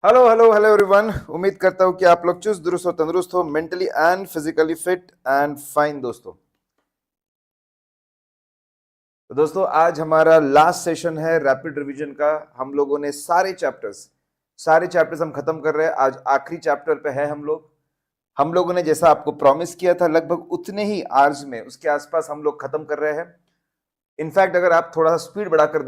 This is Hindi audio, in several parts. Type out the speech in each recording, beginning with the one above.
Hello hello hello everyone. उम्मीद करता हूँ कि आप लोग चुस्त दुरुस्त हो, तंदुरुस्त हो, mentally and physically fit and fine दोस्तों। तो दोस्तों आज हमारा लास्ट सेशन है रैपिड रिवीजन का। हम लोगों ने सारे चैप्टर्स हम खत्म कर रहे हैं। आज आखिरी चैप्टर पे है हम लोगों ने जैसा आपको प्रॉमिस किया था लगभग उतने ही आवर्स में उसके आसपास हम लोग खत्म कर रहे हैं। इनफैक्ट अगर आप थोड़ा सा स्पीड बढ़ाकर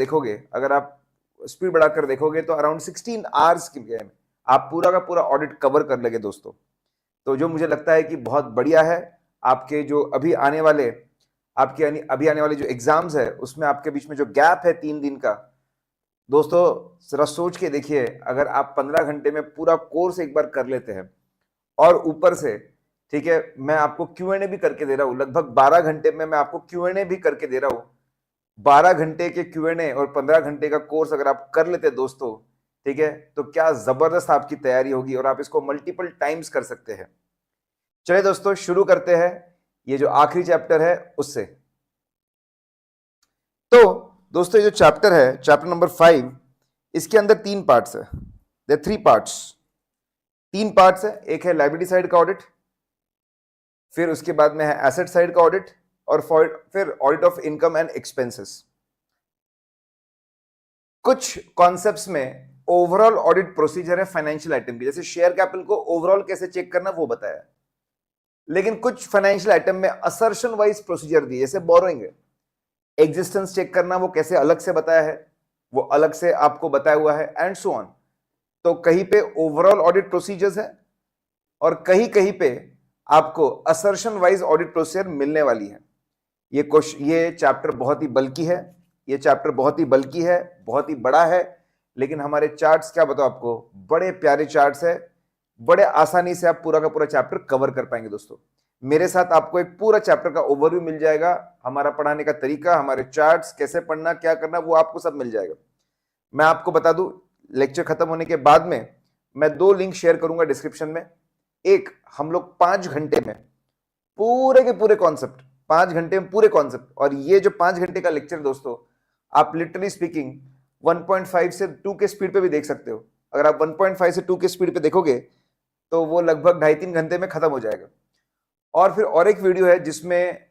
देखोगे, तो अराउंड 16 आवर्स की में आप पूरा का पूरा ऑडिट कवर कर लेंगे दोस्तों। तो जो मुझे लगता है कि बहुत बढ़िया है। आपके जो अभी आने वाले जो एग्जाम्स है उसमें आपके बीच में जो गैप है 3 दिन का, दोस्तों जरा सोच के देखिए। अगर आप 15 घंटे में पूरा कोर्स एक बार कर लेते हैं और ऊपर से, ठीक है, मैं आपको क्यूएनए भी करके दे रहा हूं, लगभग 12 घंटे में मैं आपको क्यूएनए भी करके दे रहा हूं। 12 घंटे के क्यूएनए और 15 घंटे का कोर्स अगर आप कर लेते दोस्तों, ठीक है, तो क्या जबरदस्त आपकी तैयारी होगी और आप इसको मल्टीपल टाइम्स कर सकते हैं। चलिए दोस्तों शुरू करते हैं ये जो आखिरी चैप्टर है उससे। तो दोस्तों ये जो चैप्टर है, चैप्टर नंबर 5, इसके अंदर 3 पार्ट्स है। दे 3 पार्ट्स, 3 पार्ट्स है। एक है लायबिलिटी साइड का ऑडिट, फिर उसके बाद में है एसेट साइड का ऑडिट, और फिर audit of income and expenses. कुछ कॉन्सेप्ट्स में ओवरऑल ऑडिट प्रोसीजर है फाइनेंशियल आइटम की, जैसे शेयर कैपिटल को ओवरऑल कैसे चेक करना वो बताया। लेकिन कुछ फाइनेंशियल आइटम में असर्शन वाइज प्रोसीजर दिए, जैसे बोरोइंग है, एग्जिस्टेंस चेक करना वो कैसे अलग से बताया है, वो अलग से आपको बताया हुआ है, एंड सो ऑन। तो कहीं पे ओवरऑल ऑडिट प्रोसीजर्स है और कहीं कहीं पे आपको असर्शन वाइज ऑडिट प्रोसीजर मिलने वाली है। ये चैप्टर बहुत ही बल्कि है, बहुत ही बड़ा है। लेकिन हमारे चार्ट्स क्या बताओ आपको, बड़े प्यारे चार्ट्स है, बड़े आसानी से आप पूरा का पूरा चैप्टर कवर कर पाएंगे दोस्तों। मेरे साथ आपको एक पूरा चैप्टर का ओवरव्यू मिल जाएगा, हमारा पढ़ाने का तरीका, हमारे चार्ट्स, कैसे पढ़ना, क्या करना, वो आपको सब मिल जाएगा। मैं आपको बता दूं, लेक्चर खत्म होने के बाद में मैं 2 लिंक शेयर करूंगा डिस्क्रिप्शन में। एक, हम लोग 5 घंटे में पूरे के पूरे कॉन्सेप्ट, 5 घंटे में पूरे कॉन्सेप्ट, और ये जो 5 घंटे का लेक्चर दोस्तों, आप लिटरली स्पीकिंग 1.5 से 2 के स्पीड पे भी देख सकते हो। अगर आप 1.5 से 2 के स्पीड पे देखोगे तो वो लगभग 2.5-3 घंटे में खत्म हो जाएगा। और फिर और एक वीडियो है जिसमें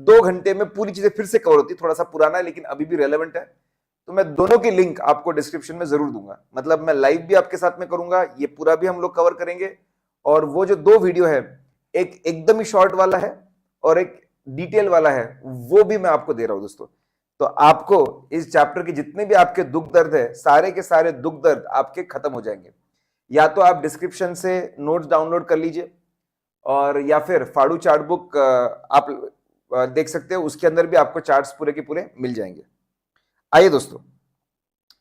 2 घंटे में पूरी चीजें फिर से कवर होती है, थोड़ा सा पुराना है लेकिन अभी भी रेलेवेंट है। तो मैं दोनों की लिंक आपको डिस्क्रिप्शन में जरूर दूंगा, मतलब मैं लाइव भी आपके साथ में करूंगा, ये पूरा भी हम लोग कवर करेंगे। और वो जो 2 वीडियो है, एक एकदम ही शॉर्ट वाला है और एक डिटेल वाला है, वो भी मैं आपको दे रहा हूं दोस्तों। तो आपको इस चैप्टर के जितने भी आपके दुख दर्द है, सारे के सारे दुख दर्द आपके खत्म हो जाएंगे। या तो आप डिस्क्रिप्शन से नोट्स डाउनलोड कर लीजिए, और या फिर फाड़ू चार्ट बुक आप देख सकते हो, उसके अंदर भी आपको चार्ट्स पूरे के पूरे मिल जाएंगे। आइए दोस्तों,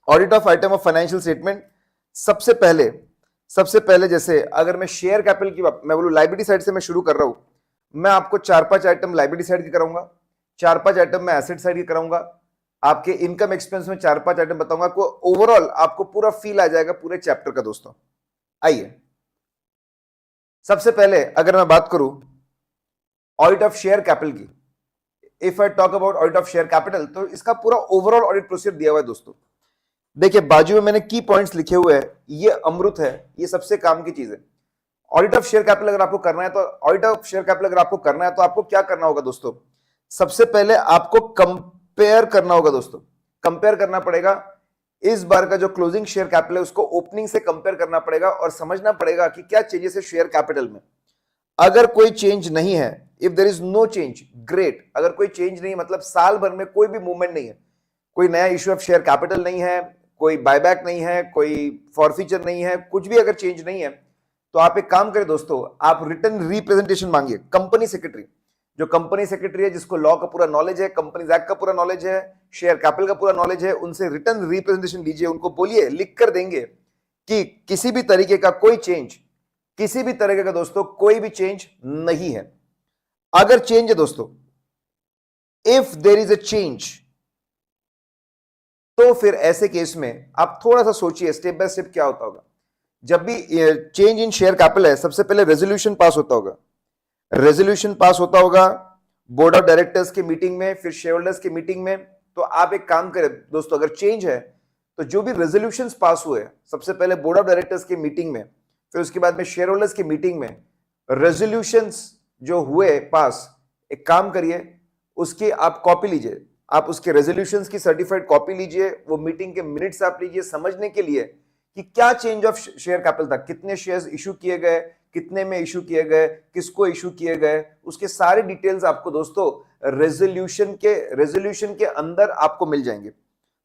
audit of item of financial statement. सबसे पहले जैसे अगर मैं शेयर कैपिटल की मैं बोलूं लायबिलिटी साइड से मैं शुरू कर रहा हूं, मैं आपको 4-5 आइटम लायबिलिटी साइड की कराऊंगा, 4-5 आइटम मैं एसेट साइड की कराऊंगा, आपके इनकम एक्सपेंस में 4-5 आइटम बताऊंगा। को ओवरऑल आपको पूरा फील आ जाएगा पूरे चैप्टर का दोस्तों। आइए, सबसे पहले अगर मैं बात करूं ऑडिट ऑफ शेयर कैपिटल की, if I talk about audit of share capital, तो इसका पूरा ओवरऑल ऑडिट प्रोसीजर दिया हुआ है दोस्तों। देखिए बाजू में मैंने की पॉइंट्स लिखे हुए हैं, ये अमृत है, ये सबसे काम की चीज है। ऑडिट ऑफ शेयर कैपिटल अगर आपको करना है तो आपको क्या करना होगा दोस्तों, सबसे पहले आपको कंपेयर करना होगा दोस्तों। कंपेयर करना पड़ेगा इस बार का जो क्लोजिंग शेयर कैपिटल है उसको ओपनिंग से कंपेयर करना पड़ेगा और समझना पड़ेगा कि क्या चेंजेस है शेयर कैपिटल में। अगर कोई चेंज नहीं है, if there is no change, great. अगर कोई चेंज नहीं मतलब साल भर में कोई भी मूवमेंट नहीं है, कोई नया इश्यू ऑफ शेयर कैपिटल नहीं है, कोई बायबैक नहीं है, कोई फॉरफीचर नहीं है, कुछ भी अगर चेंज नहीं है, तो आप एक काम करें दोस्तों, आप रिटर्न रिप्रेजेंटेशन मांगिए कंपनी सेक्रेटरी, जो कंपनी सेक्रेटरी है, जिसको लॉ का पूरा नॉलेज है, कंपनी एक्ट का पूरा नॉलेज है, शेयर कैपिटल का पूरा नॉलेज है, उनसे रिटर्न रिप्रेजेंटेशन लीजिए। उनको बोलिए, लिख कर देंगे कि किसी भी तरीके का कोई चेंज, किसी भी तरीके का दोस्तों कोई भी चेंज नहीं है। अगर चेंज है दोस्तों, if there is a change, तो फिर ऐसे केस में आप थोड़ा सा सोचिए स्टेप बाय स्टेप क्या होता होगा। जब भी चेंज इन शेयर कैपिटल है, सबसे पहले रेजोल्यूशन पास होता होगा, बोर्ड ऑफ डायरेक्टर्स के मीटिंग में, फिर शेयर होल्डर्स के मीटिंग में। तो आप एक काम करें दोस्तों, अगर चेंज है तो जो भी रेजोल्यूशंस पास हुए, सबसे पहले बोर्ड ऑफ डायरेक्टर्स की मीटिंग में, फिर उसके बाद में शेयर होल्डर्स की मीटिंग में रेजोल्यूशंस जो हुए पास, एक काम करिए, उसकी आप कॉपी लीजिए, आप उसके रेजोल्यूशंस की सर्टिफाइड कॉपी लीजिए, वो मीटिंग के मिनट्स आप लीजिए, समझने के लिए कि क्या चेंज ऑफ शेयर कैपिटल था, कितने शेयर्स इशू किए गए, कितने में इशू किए गए, किसको इशू किए गए, उसके सारे डिटेल्स आपको दोस्तों रेजोल्यूशन के अंदर आपको मिल जाएंगे।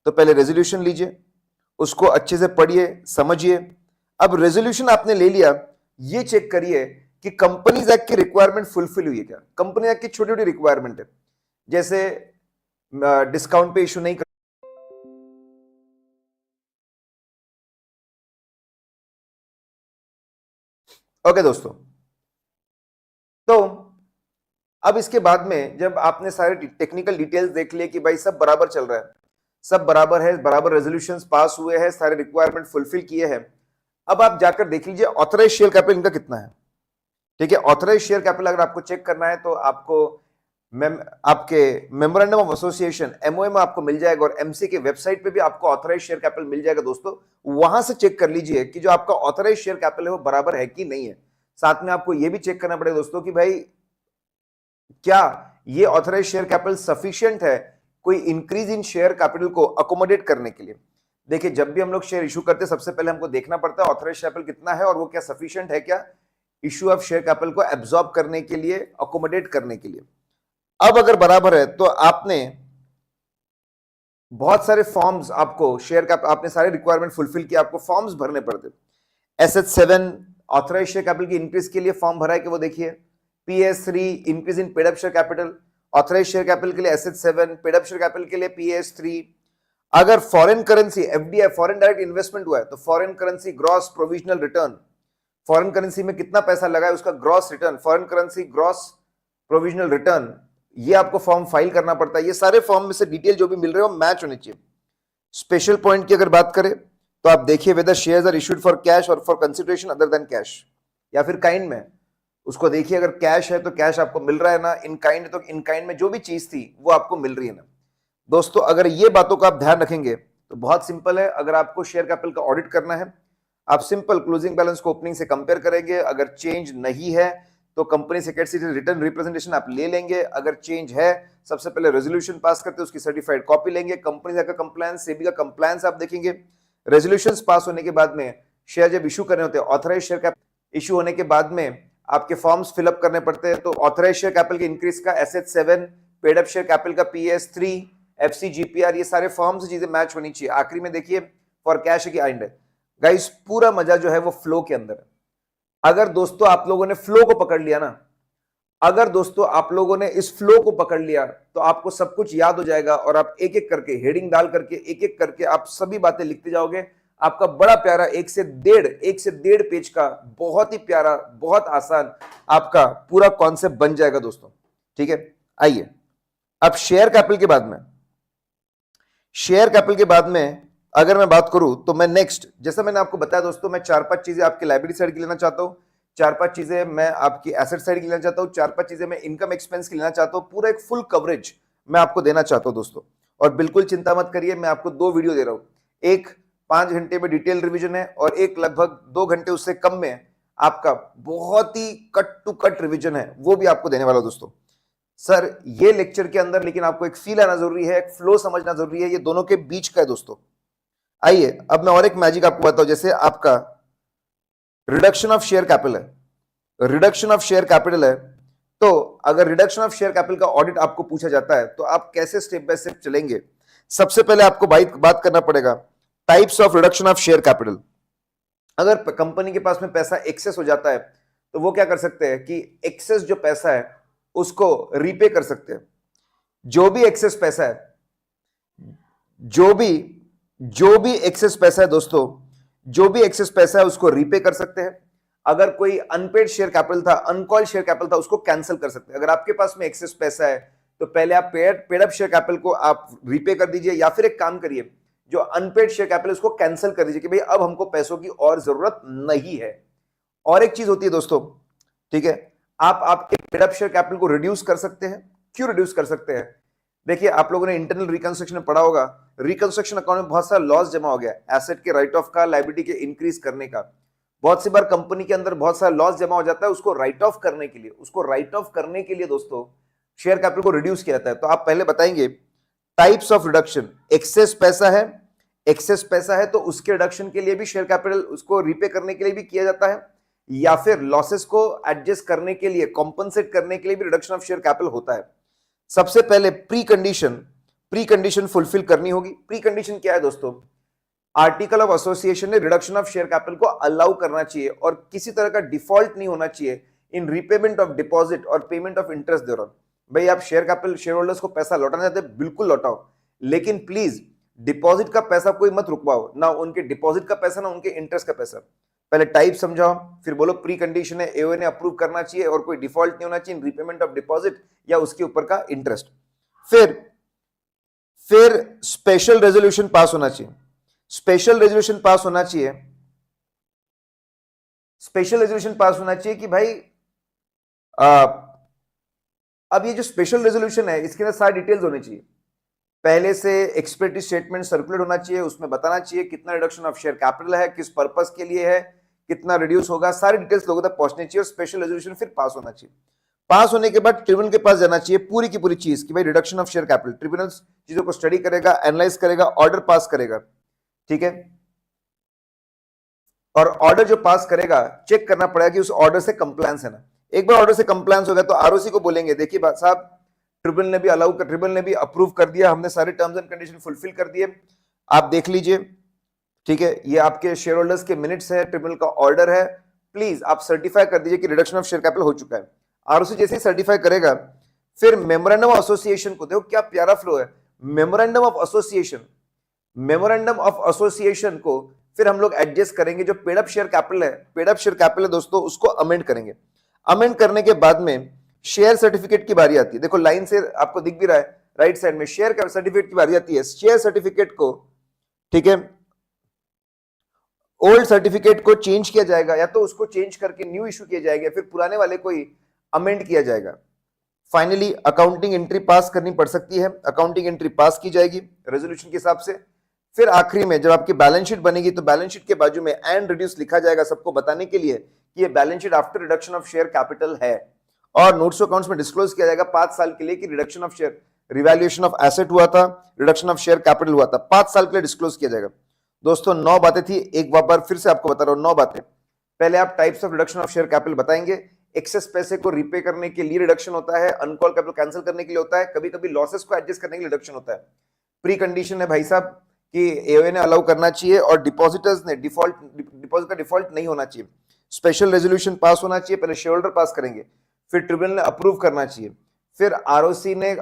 तो पहले रेजोल्यूशन लीजिए, उसको अच्छे से पढ़िए, समझिए। अब रेजोल्यूशन आपने ले लिया, ये चेक करिए कि कंपनीज एक्ट की रिक्वायरमेंट फुलफिल हुई है क्या। कंपनी एक्ट की छोटी छोटी रिक्वायरमेंट है, जैसे डिस्काउंट पे इशू नहीं कर, ओके दोस्तों। तो अब इसके बाद में जब आपने सारे टेक्निकल डिटेल्स देख लिए कि भाई सब बराबर चल रहा है, सब बराबर है, बराबर रेजोल्यूशंस पास हुए हैं, सारे रिक्वायरमेंट फुलफिल किए हैं, अब आप जाकर देख लीजिए ऑथराइज शेयर कैपिटल इनका कितना है। ठीक है, ऑथराइज शेयर कैपिटल अगर आपको चेक करना है तो आपको आपके मेमोरेंडम ऑफ एसोसिएशन एमओए में आपको मिल जाएगा, और एमसी के वेबसाइट पे भी आपको ऑथराइज शेयर कैपिटल मिल जाएगा दोस्तों। वहां से चेक कर लीजिए कि जो आपका ऑथराइज शेयर कैपिटल है वो बराबर है कि नहीं है। साथ में आपको यह भी चेक करना पड़ेगा दोस्तों कि भाई क्या ये ऑथराइज शेयर कैपिटल सफिशिएंट है कोई इंक्रीज इन शेयर कैपिटल को अकोमोडेट करने के लिए। देखिए, जब भी हम लोग शेयर इशू करते हैं सबसे पहले हमको देखना पड़ता है ऑथराइज शेयर कैपिटल कितना है और वो क्या सफिशिएंट है क्या इशू ऑफ शेयर कैपिटल को एब्जॉर्ब करने के लिए, अकोमोडेट करने के लिए। अब अगर बराबर है तो आपने बहुत सारे फॉर्म्स, आपको शेयर कैप आपने सारे रिक्वायरमेंट फुलफिल किया, आपको फॉर्म्स भरने पड़ते। SS7 ऑथराइज शेयर कैपिटल की इंक्रीज के लिए फॉर्म भरा है कि वो देखिए, PS3 increase in paid up share capital, authorise share capital के लिए SS7, paid up share capital के लिए PS3। अगर foreign currency FDI foreign direct investment हुआ है तो foreign currency gross provisional return, foreign currency में कितना पैसा लगा है उसका gross return, foreign currency gross provisional return, ये आपको फॉर्म फाइल करना पड़ता है। ये सारे फॉर्म में से डिटेल जो भी मिल रहे हो मैच होने चाहिए। स्पेशल पॉइंट की अगर बात करें तो आप देखिए whether shares are issued for cash और for consideration other than cash, या फिर काइंड में। उसको देखिए, अगर कैश है तो कैश आपको मिल रहा है ना, इन काइंड है तो इन काइंड में जो भी चीज थी वो आपको मिल रही है ना। दोस्तों, अगर ये बातों का आप ध्यान रखेंगे तो बहुत सिंपल है। अगर आपको शेयर कैपिटल का ऑडिट करना है, आप सिंपल क्लोजिंग बैलेंस को ओपनिंग से कंपेयर करेंगे, अगर चेंज नहीं है तो कंपनी सेक्रेटरी रिटर्न रिप्रेजेंटेशन आप ले लेंगे, अगर चेंज है सबसे पहले रेजोल्यूशन पास करते उसकी सर्टिफाइड कॉपी लेंगे, कंपनी का कंप्लायंस, सेबी का कंप्लायंस आप देखेंगे। रेजोल्यूशंस पास होने के बाद में शेयर जब इशू करने होते हैं, ऑथराइज शेयर कैपिटल इशू होने के बाद में आपके फॉर्म्स फिलअप करने पड़ते हैं। तो ऑथराइज शेयर कैपिटल के इंक्रीज का SS7, paid up share capital का PS3, FCGPR, ये सारे फॉर्म से चीजें मैच होनी चाहिए। आखिरी में देखिए फॉर कैश की आइंड है। गाइस, पूरा मजा जो है वो फ्लो के अंदर है। अगर दोस्तों आप लोगों ने फ्लो को पकड़ लिया ना, अगर दोस्तों आप लोगों ने इस फ्लो को पकड़ लिया तो आपको सब कुछ याद हो जाएगा और आप एक एक करके हेडिंग डाल करके एक एक करके आप सभी बातें लिखते जाओगे। आपका बड़ा प्यारा 1 से 1.5 पेज का बहुत ही प्यारा, बहुत आसान आपका पूरा कॉन्सेप्ट बन जाएगा दोस्तों। ठीक है, आइए अब शेयर कैपिटल के बाद में अगर मैं बात करूं तो मैं नेक्स्ट, जैसा मैंने आपको बताया दोस्तों, मैं 4-5 चीजें आपकी लायबिलिटी साइड की लेना चाहता हूं, 4-5 चीजें मैं आपकी एसेट साइड की लेना चाहता हूं, 4-5 चीजें मैं इनकम एक्सपेंस की लेना चाहता हूं। पूरा एक फुल कवरेज मैं आपको देना चाहता हूं दोस्तों। और बिल्कुल चिंता मत करिए, मैं आपको 2 वीडियो दे रहा हूं, एक 5 घंटे में डिटेल रिविजन है और एक लगभग 2 घंटे उससे कम में आपका बहुत ही कट टू कट रिविजन है, वो भी आपको देने वाला दोस्तों। सर ये लेक्चर के अंदर लेकिन आपको एक फील आना जरूरी है, एक फ्लो समझना जरूरी है, ये दोनों के बीच का है दोस्तों। आइए अब मैं और एक मैजिक आपको बताऊं। जैसे आपका रिडक्शन ऑफ शेयर कैपिटल है, रिडक्शन ऑफ शेयर कैपिटल है, तो अगर रिडक्शन ऑफ शेयर कैपिटल का ऑडिट आपको पूछा जाता है तो आप कैसे स्टेप बाय स्टेप चलेंगे। सबसे पहले आपको बात करना पड़ेगा types of reduction of share capital. अगर कंपनी के पास में पैसा एक्सेस हो जाता है तो वो क्या कर सकते हैं कि एक्सेस जो पैसा है उसको रीपे कर सकते हैं। जो भी एक्सेस पैसा है, जो भी एक्सेस पैसा है दोस्तों, जो भी एक्सेस पैसा है उसको रीपे कर सकते हैं। अगर कोई अनपेड शेयर कैपिटल था, अनकॉल्ड शेयर कैपिटल था, उसको कैंसिल कर सकते हैं। अगर आपके पास में एक्सेस पैसा है तो पहले आप पेड अप शेयर कैपिटल को आप रीपे कर दीजिए, या फिर एक काम करिए, जो अनपेड शेयर कैपिटल उसको कैंसिल कर दीजिए कि भाई अब हमको पैसों की और जरूरत नहीं है। और एक चीज होती है दोस्तों, ठीक है, आप आपके पेड अप शेयर कैपिटल को रिड्यूस कर सकते हैं। क्यों रिड्यूस कर सकते हैं? देखिए, आप लोगों ने इंटरनल रिकंस्ट्रक्शन में पढ़ा होगा रिकंस्ट्रक्शन अकाउंट में बहुत सारा लॉस जमा हो गया, एसेट के राइट ऑफ का, लायबिलिटी के इंक्रीज करने का। बहुत सी बार कंपनी के अंदर बहुत सारा लॉस जमा हो जाता है, उसको राइट ऑफ करने के लिए दोस्तों शेयर कैपिटल को रिड्यूस किया जाता है। तो आप पहले बताएंगे टाइप्स ऑफ रिडक्शन। एक्सेस पैसा है तो उसके रिडक्शन के लिए भी शेयर कैपिटल उसको रीपे करने के लिए भी किया जाता है, या फिर लॉसेस को एडजस्ट करने के लिए, कॉम्पनसेट करने के लिए भी रिडक्शन ऑफ शेयर कैपिटल होता है। सबसे पहले प्री कंडीशन फुलफिल करनी होगी। प्री कंडीशन क्या है दोस्तों? आर्टिकल ऑफ एसोसिएशन ने रिडक्शन ऑफ शेयर कैपिटल को अलाउ करना चाहिए और किसी तरह का डिफॉल्ट नहीं होना चाहिए इन रीपेमेंट ऑफ डिपॉजिट और पेमेंट ऑफ इंटरेस्ट दौरान। भाई आप शेयर कैपिटल शेयर होल्डर्स को पैसा लौटाना चाहते हैं, बिल्कुल लौटाओ, लेकिन प्लीज डिपॉजिट का पैसा कोई मत रुकवाओ, ना उनके डिपॉजिट का पैसा ना उनके इंटरेस्ट का पैसा। पहले टाइप समझाओ, फिर बोलो प्री कंडीशन है, एओए ने अप्रूव करना चाहिए और कोई डिफॉल्ट नहीं होना चाहिए इन रीपेमेंट ऑफ डिपॉजिट या उसके ऊपर का इंटरेस्ट। फिर स्पेशल रेजोल्यूशन पास होना चाहिए। स्पेशल रेजोल्यूशन पास होना चाहिए कि भाई अब ये जो स्पेशल रेजोल्यूशन है इसके अंदर सारी डिटेल्स होनी चाहिए। पहले से एक्सपेक्टेड स्टेटमेंट सर्कुलेट होना चाहिए, उसमें बताना चाहिए कितना रिडक्शन ऑफ शेयर कैपिटल है, किस पर्पस के लिए है, कितना रिड्यूस होगा, सारी डिटेल्स लोगों तक पहुंचनी चाहिए और स्पेशल रेजोल्यूशन फिर पास होना चाहिए। पास होने के बाद ट्रिब्यूनल के पास जाना चाहिए पूरी की पूरी चीज कि भाई reduction of share capital. Tribunal चीजों को स्टडी करेगा, एनालाइज करेगा, ऑर्डर पास करेगा, ठीक है। और ऑर्डर जो पास करेगा चेक करना पड़ेगा कि उस ऑर्डर से कंप्लायंस है ना। एक बार ऑर्डर से कंप्लायंस हो गया तो आरओसी को बोलेंगे देखिए बात साहब ट्रिब्यूनल ने भी अप्रूव कर दिया, हमने सारे टर्म्स एंड कंडीशन फुलफिल कर दिए, आप देख लीजिए, ठीक है। ये आपके शेयर होल्डर्स के मिनट्स है, ट्रिब्यूनल का ऑर्डर है, प्लीज आप सर्टिफाई कर दीजिए कि रिडक्शन ऑफ शेयर कैपिटल हो चुका है। आरओसी जैसे ही सर्टिफाई करेगा फिर मेमोरेंडम ऑफ एसोसिएशन को, देखो क्या प्यारा फ्लो है, मेमोरेंडम ऑफ एसोसिएशन को फिर हम लोग एडजस्ट करेंगे। जो पेड अप शेयर कैपिटल है दोस्तों, उसको अमेंड करेंगे। अमेंड करने के बाद में शेयर सर्टिफिकेट की बारी आती है। देखो लाइन से आपको दिख भी रहा है राइट साइड में, शेयर सर्टिफिकेट की बारी आती है। शेयर सर्टिफिकेट को, ठीक है, ओल्ड सर्टिफिकेट को चेंज किया जाएगा या तो उसको चेंज करके न्यू इशू किया जाएगा, फिर पुराने वाले को ही अमेंड किया जाएगा। फाइनली अकाउंटिंग एंट्री पास करनी पड़ सकती है, अकाउंटिंग एंट्री पास की जाएगी रेजोल्यूशन के हिसाब से। फिर आखिरी में जब आपकी बैलेंस शीट बनेगी तो बैलेंस शीट के बाजू में एंड रिड्यूस लिखा जाएगा, सबको बताने के लिए कि ये balance sheet after reduction of share capital है। और नोट्स अकाउंट्स में डिस्क्लोज किया जाएगा 5 साल के लिए कि reduction of share, revaluation of asset हुआ था, रिडक्शन ऑफ शेयर कैपिटल हुआ था, 5 साल के लिए डिस्क्लोज किया जाएगा। दोस्तों 9 बातें थी, एक बार फिर से आपको बता रहा हूं 9 बातें। पहले आप types of reduction of share capital बताएंगे, एक्सेस पैसे को रीपे करने के लिए रिडक्शन होता है, अनकॉल कैपिटल कैंसिल करने के लिए होता है, कभी कभी लॉसेस को एडजस्ट करने के लिए रिडक्शन होता है। प्री कंडीशन है भाई साहब कि एओए ने अलाउ करना चाहिए और डिपॉजिटर्स ने डिपॉजिट का डिफॉल्ट नहीं होना चाहिए। स्पेशल रेजोल्यूशन पास होना चाहिए, पहले शेयर होल्डर पास करेंगे, फिर ट्रिब्यूनल ने अप्रूव करना चाहिए, फिर आरओसी ने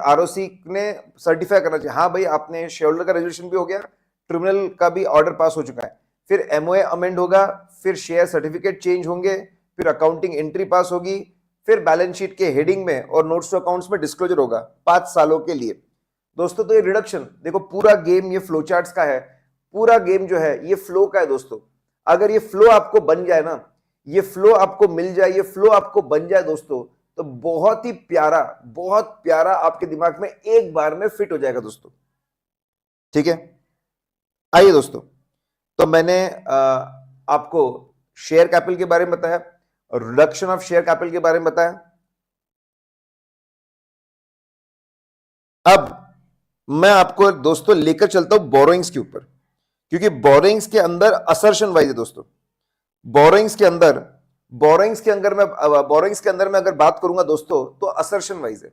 सर्टिफाई करना चाहिए, हाँ भाई आपने शेयर होल्डर का रेजोल्यूशन भी हो गया, ट्रिब्यूनल का भी ऑर्डर पास हो चुका है। फिर एमओए अमेंड होगा, फिर शेयर सर्टिफिकेट चेंज होंगे, फिर अकाउंटिंग एंट्री पास होगी, फिर बैलेंस शीट के हेडिंग में और नोट्स टू अकाउंट्स में डिस्क्लोजर होगा 5 सालों के लिए। दोस्तों तो ये रिडक्शन देखो, पूरा गेम ये फ्लो चार्ट्स का है, पूरा गेम जो है ये फ्लो का है दोस्तों। अगर ये फ्लो आपको बन जाए ना, ये फ्लो आपको मिल जाए, ये फ्लो आपको बन जाए दोस्तों, तो बहुत ही प्यारा, बहुत प्यारा आपके दिमाग में एक बार में फिट हो जाएगा दोस्तों, ठीक है। आइए दोस्तों, तो मैंने आपको शेयर कैपिटल के बारे में बताया, रिडक्शन ऑफ शेयर कैपिटल के बारे में बताया। अब मैं आपको दोस्तों लेकर चलता हूं बोरोइंग्स के ऊपर, क्योंकि बोरोइंग्स के अंदर असर्शन वाइज है दोस्तों। बोरोइंग्स के अंदर मैं अगर बात करूंगा दोस्तों तो असर्शन वाइज है,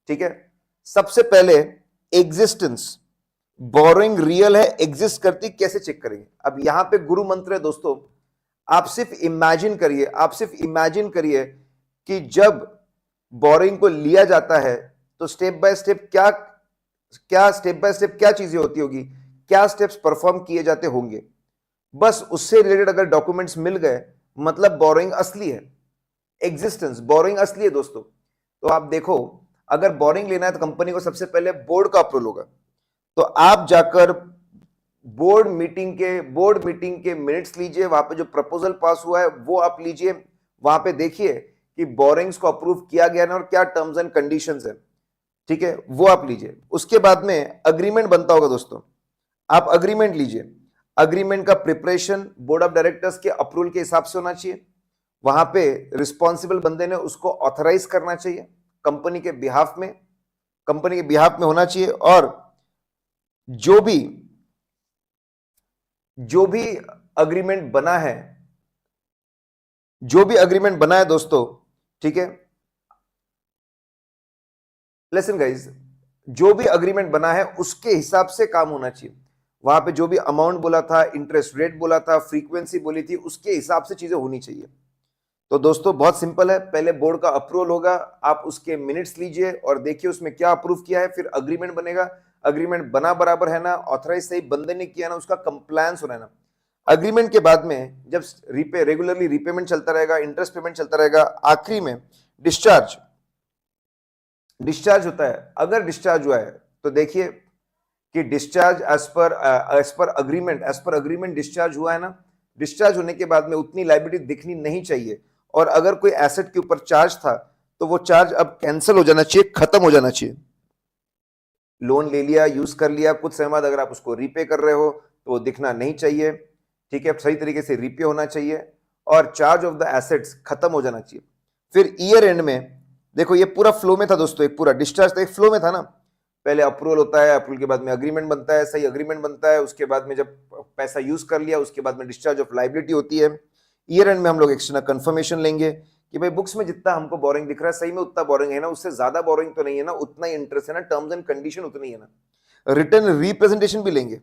ठीक है। सबसे पहले एग्जिस्टेंस, बोरोइंग रियल है, एग्जिस्ट करती, कैसे चेक करेंगे? अब यहां पे गुरु मंत्र है दोस्तों, आप सिर्फ इमेजिन करिए कि जब बोरोइंग को लिया जाता है तो स्टेप बाय स्टेप क्या चीजें होती होगी, क्या स्टेप्स परफॉर्म किए जाते होंगे। बस उससे रिलेटेड अगर डॉक्यूमेंट्स मिल गए मतलब बोरोइंग असली है, एग्जिस्टेंस बोरोइंग असली है दोस्तों। तो आप देखो, अगर बोरोइंग लेना है तो कंपनी को सबसे पहले बोर्ड का अप्रूवल होगा, तो आप जाकर बोर्ड मीटिंग के मिनट्स लीजिए, वहां पे जो प्रपोजल पास हुआ है वो आप लीजिए, वहां पे देखिए कि बोरोइंग्स को अप्रूव किया गया ना और क्या टर्म्स एंड कंडीशंस है, ठीक है, वो आप लीजिए। उसके बाद में अग्रीमेंट बनता होगा दोस्तों, आप अग्रीमेंट लीजिए, अग्रीमेंट का प्रिपरेशन बोर्ड ऑफ डायरेक्टर्स के अप्रूवल के हिसाब से होना चाहिए, वहां पे रिस्पॉन्सिबल बंदे ने उसको ऑथराइज करना चाहिए कंपनी के बिहाफ में, कंपनी के बिहाफ में होना चाहिए। और जो भी अग्रीमेंट बना है, जो भी अग्रीमेंट बना है दोस्तों, ठीक है, लिसन गाइस, जो भी अग्रीमेंट बना है उसके हिसाब से काम होना चाहिए। वहां पे जो भी अमाउंट बोला था, इंटरेस्ट रेट बोला था, फ्रीक्वेंसी बोली थी, उसके हिसाब से चीजें होनी चाहिए। तो दोस्तों बहुत सिंपल है, पहले बोर्ड का अप्रूवल होगा, आप उसके मिनट्स लीजिए और देखिए उसमें क्या अप्रूव किया है, फिर अग्रीमेंट बनेगा। अग्रीमेंट बना बराबर है ना, ऑथराइज सही बंदे ने किया ना, उसका कंप्लायंस होना है ना। अग्रीमेंट के बाद में जब रेगुलरली रीपेमेंट चलता रहेगा, इंटरेस्ट पेमेंट चलता रहेगा, आखिरी में डिस्चार्ज होता है। अगर डिस्चार्ज हुआ है तो देखिए कि discharge as per agreement discharge हुआ है ना, डिस्चार्ज होने के बाद में उतनी लायबिलिटी दिखनी नहीं चाहिए। और अगर कोई एसेट के ऊपर चार्ज था तो वो चार्ज अब कैंसिल हो जाना चाहिए, खत्म हो जाना चाहिए। लोन ले लिया, यूज कर लिया, कुछ समय बाद अगर आप उसको रीपे कर रहे हो तो वो दिखना नहीं चाहिए, ठीक है, सही तरीके से रीपे होना चाहिए और चार्ज ऑफ द एसेट्स खत्म हो जाना चाहिए। फिर ईयर एंड में देखो ये पूरा फ्लो में था दोस्तों, एक पूरा डिस्चार्ज था, एक फ्लो में था ना। पहले अप्रूवल होता है, अप्रूवल के बाद में अग्रीमेंट बनता है, सही अग्रीमेंट बनता है, उसके बाद में जब पैसा यूज कर लिया उसके बाद में डिस्चार्ज ऑफ लायबिलिटी होती है। ईयर एंड में हम लोग एक्सटर्नल कंफर्मेशन लेंगे कि भाई बुक्स में जितना हमको बोरिंग दिख रहा है सही में उतना बोरिंग है ना, उससे ज्यादा बोरिंग तो नहीं है ना, उतना ही इंटरेस्ट है ना, टर्म्स एंड कंडीशन उतनी है ना। रिटर्न रिप्रेजेंटेशन भी लेंगे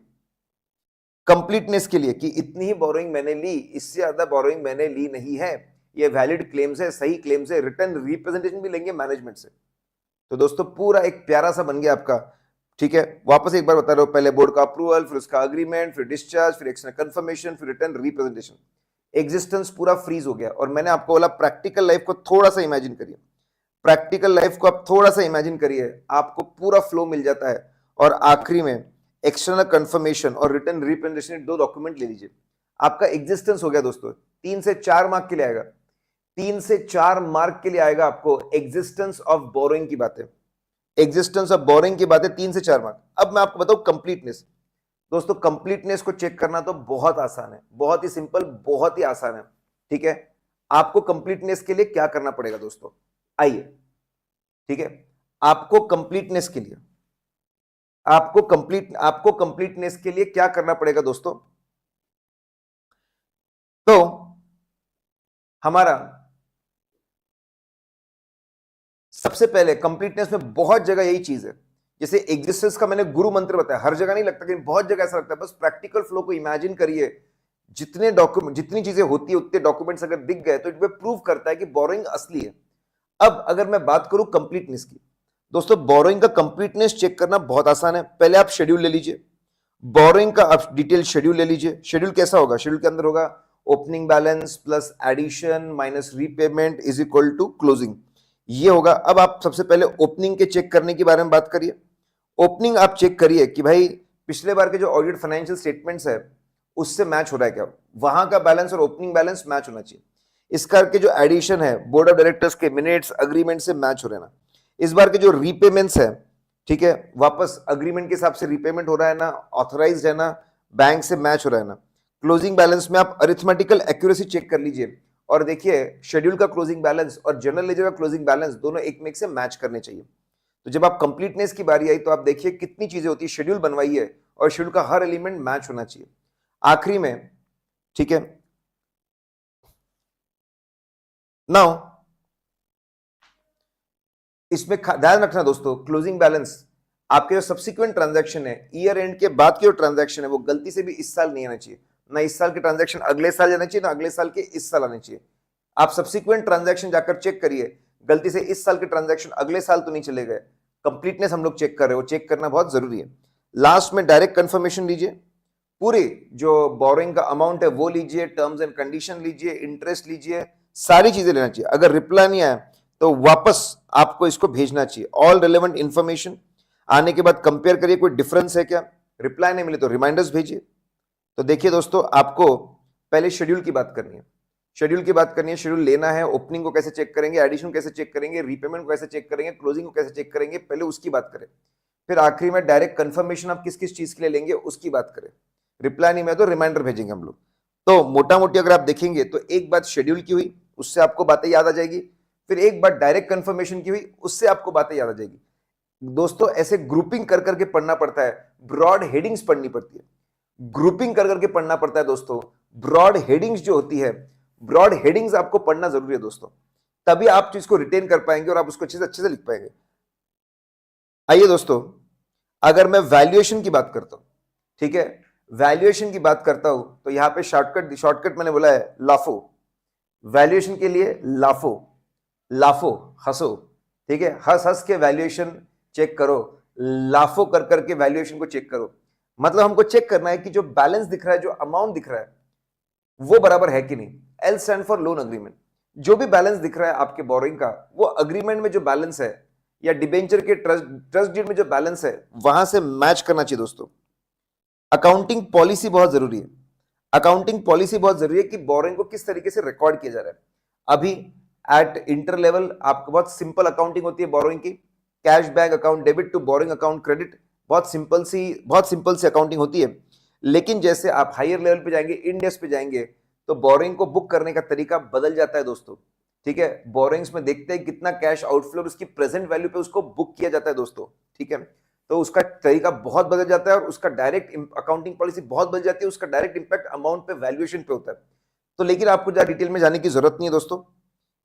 कंप्लीटनेस के लिए कि इतनी ही बोरिंग मैंने ली, इससे ज्यादा बोरिंग मैंने ली नहीं है, ये वैलिड क्लेम्स है, सही क्लेम्स है। रिटर्न रिप्रेजेंटेशन भी लेंगे मैनेजमेंट से। तो दोस्तों पूरा एक प्यारा सा बन गया आपका, ठीक है। वापस एक बार बता रहा हूं, पहले बोर्ड का अप्रूवल, फिर उसका अग्रीमेंट, फिर डिस्चार्ज, फिर एक्सटर्नल कंफर्मेशन, फिर रिटर्न रिप्रेजेंटेशन। एग्जिस्टेंस पूरा फ्रीज हो गया। और मैंने आपको बोला प्रैक्टिकल लाइफ को थोड़ा सा इमेजिन करिए, प्रैक्टिकल लाइफ को आप थोड़ा सा इमेजिन करिए, आपको पूरा फ्लो मिल जाता है। और आखिरी में एक्सटर्नल कंफर्मेशन और रिटर्न रिप्रेजेंटेशन, दो डॉक्यूमेंट ले लीजिए, आपका एग्जिस्टेंस हो गया दोस्तों। 3 से 4 मार्क के लिए आएगा, 3 से 4 मार्क के लिए आएगा आपको एग्जिस्टेंस ऑफ बोरोइंग की बातें, एग्जिस्टेंस ऑफ बोरिंग की बातें 3 से 4 मार्क। अब मैं आपको बताऊं कंप्लीटनेस। दोस्तों कंप्लीटनेस को चेक करना तो बहुत आसान है, बहुत ही सिंपल, बहुत ही आसान है, ठीक है। आपको कंप्लीटनेस के लिए क्या करना पड़ेगा दोस्तों, आइए, ठीक है। आपको कंप्लीटनेस के लिए आपको कंप्लीटनेस के लिए क्या करना पड़ेगा दोस्तों, तो हमारा सबसे पहले कंप्लीटनेस में बहुत जगह यही चीज है, जैसे एग्जिस्टेंस का मैंने गुरु मंत्र बताया, हर जगह नहीं लगता, लेकिन बहुत जगह ऐसा लगता है। बस प्रैक्टिकल फ्लो को इमेजिन करिए, जितने डॉक्यूमेंट, जितनी चीजें होती है उतने डॉक्यूमेंट्स अगर दिख गए तो इट प्रूव करता है कि बोरोइंग असली है। अब अगर मैं बात करूं कंप्लीटनेस की, दोस्तों बोरोइंग का कंप्लीटनेस चेक करना बहुत आसान है। पहले आप शेड्यूल ले लीजिए, बोरोइंग का आप डिटेल शेड्यूल ले लीजिए। शेड्यूल कैसा होगा, शेड्यूल के अंदर होगा opening balance plus addition minus repayment is equal to closing, ये होगा। अब आप सबसे पहले ओपनिंग के चेक करने के बारे में बात करिए। ओपनिंग आप चेक करिए कि भाई पिछले बार के जो ऑडिट फाइनेंशियल स्टेटमेंट्स है उससे मैच हो रहा है क्या, वहां का बैलेंस और ओपनिंग बैलेंस मैच होना चाहिए। इस करके जो एडिशन है बोर्ड ऑफ डायरेक्टर्स के मिनट्स अग्रीमेंट से मैच हो रहे ना। इस बार के जो रीपेमेंट्स है, ठीक है, वापस अग्रीमेंट के हिसाब से रीपेमेंट हो रहा है ना, ऑथराइज्ड है ना, बैंक से मैच हो रहा है ना। क्लोजिंग बैलेंस में आप अरिथमेटिकल एक्यूरेसी चेक कर लीजिए और देखिए शेड्यूल का क्लोजिंग बैलेंस और जनरल लेजर का क्लोजिंग बैलेंस दोनों एक में से मैच करने चाहिए। तो जब आप कंप्लीटनेस की बारी आई तो आप देखिए कितनी चीजें होती है, शेड्यूल बनवाई है और शेड्यूल का हर एलिमेंट मैच होना चाहिए। आखिरी में, ठीक है, नाउ इसमें ध्यान रखना दोस्तों, क्लोजिंग बैलेंस आपके जो सब्सिक्वेंट ट्रांजैक्शन है, ईयर एंड के बाद की जो ट्रांजैक्शन है, वो गलती से भी इस साल नहीं आना चाहिए, ना इस साल के ट्रांजैक्शन अगले साल जाना चाहिए, ना अगले साल के इस साल आने चाहिए। आप सब्सिक्वेंट ट्रांजैक्शन जाकर चेक करिए, गलती से इस साल के ट्रांजैक्शन अगले साल तो नहीं चले गए। कंप्लीटनेस हम लोग चेक कर रहे हो, चेक करना बहुत जरूरी है। लास्ट में डायरेक्ट कंफर्मेशन लीजिए, पूरी जो बोरिंग का अमाउंट है वो लीजिए, टर्म्स एंड कंडीशन लीजिए, इंटरेस्ट लीजिए, सारी चीजें लेना चाहिए। अगर रिप्लाई नहीं आया तो वापस आपको इसको भेजना चाहिए, ऑल रिलेवेंट इंफॉर्मेशन आने के बाद कंपेयर करिए कोई डिफरेंस है क्या, रिप्लाई नहीं मिले तो रिमाइंडर्स भेजिए। तो देखिए दोस्तों, आपको पहले शेड्यूल की बात करनी है, शेड्यूल की बात करनी है, शेड्यूल लेना है। ओपनिंग को कैसे चेक करेंगे, एडिशन कैसे चेक करेंगे, रीपेमेंट को कैसे चेक करेंगे, क्लोजिंग को कैसे चेक करेंगे, पहले उसकी बात करें। फिर आखिरी में डायरेक्ट कंफर्मेशन आप किस किस चीज के लिए लेंगे उसकी बात करें। रिप्लाई नहीं में तो रिमाइंडर भेजेंगे हम लोग। तो मोटा मोटी अगर आप देखेंगे तो एक बात शेड्यूल की हुई, उससे आपको बातें याद आ जाएगी। फिर एक बात डायरेक्ट कंफर्मेशन की हुई, उससे आपको बातें याद आ जाएगी। दोस्तों ऐसे ग्रुपिंग कर करके पढ़ना पड़ता है, ब्रॉड हेडिंग्स पढ़नी पड़ती है, ग्रुपिंग कर करके पढ़ना पड़ता है दोस्तों। ब्रॉड हेडिंग्स जो होती है, ब्रॉड हेडिंग्स आपको पढ़ना जरूरी है दोस्तों, तभी आप चीज को रिटेन कर पाएंगे और आप उसको अच्छे से लिख पाएंगे। आइए दोस्तों, अगर मैं वैल्यूएशन की बात करता हूं, ठीक है, वैल्यूएशन की बात करता हूं तो यहां पे शॉर्टकट मैंने बोला है लाफो। वैल्यूएशन के लिए लाफो, लाफो हंसो, ठीक है, हंस हंस के वैल्यूएशन चेक करो, लाफो कर करके वैल्यूएशन को चेक करो। मतलब हमको चेक करना है कि जो बैलेंस दिख रहा है, जो अमाउंट दिख रहा है, वो बराबर है कि नहीं। L stand for loan agreement. जो भी बैलेंस दिख रहा है आपके बोरिंग का, वो अग्रीमेंट में जो बैलेंस है या डिबेंचर के ट्रस्ट डीड में जो बैलेंस है वहां से मैच करना चाहिए दोस्तों। अकाउंटिंग पॉलिसी बहुत जरूरी है। अकाउंटिंग पॉलिसी बहुत जरूरी है कि बोरिंग को किस तरीके से रिकॉर्ड किया जा रहा है। अभी एट इंटर लेवल आपको बहुत सिंपल अकाउंटिंग होती है बोरिंग की, cash bank account debit to borrowing account credit, बहुत सिंपल सी अकाउंटिंग होती है। लेकिन जैसे आप हायर लेवल पे जाएंगे, इंडेक्स पे जाएंगे, तो बोरिंग को बुक करने का तरीका बदल जाता है दोस्तों, ठीक है। बोरिंग्स में देखते हैं कितना कैश आउटफ्लो, उसकी प्रेजेंट वैल्यू पे उसको बुक किया जाता है दोस्तों, ठीक है। तो उसका तरीका बहुत बदल जाता है और उसका डायरेक्ट अकाउंटिंग पॉलिसी बहुत बदल जाती है, उसका डायरेक्ट इंपैक्ट अमाउंट पे, वैल्यूएशन पे होता है। तो लेकिन आपको ज्यादा डिटेल में जाने की जरूरत नहीं है दोस्तों।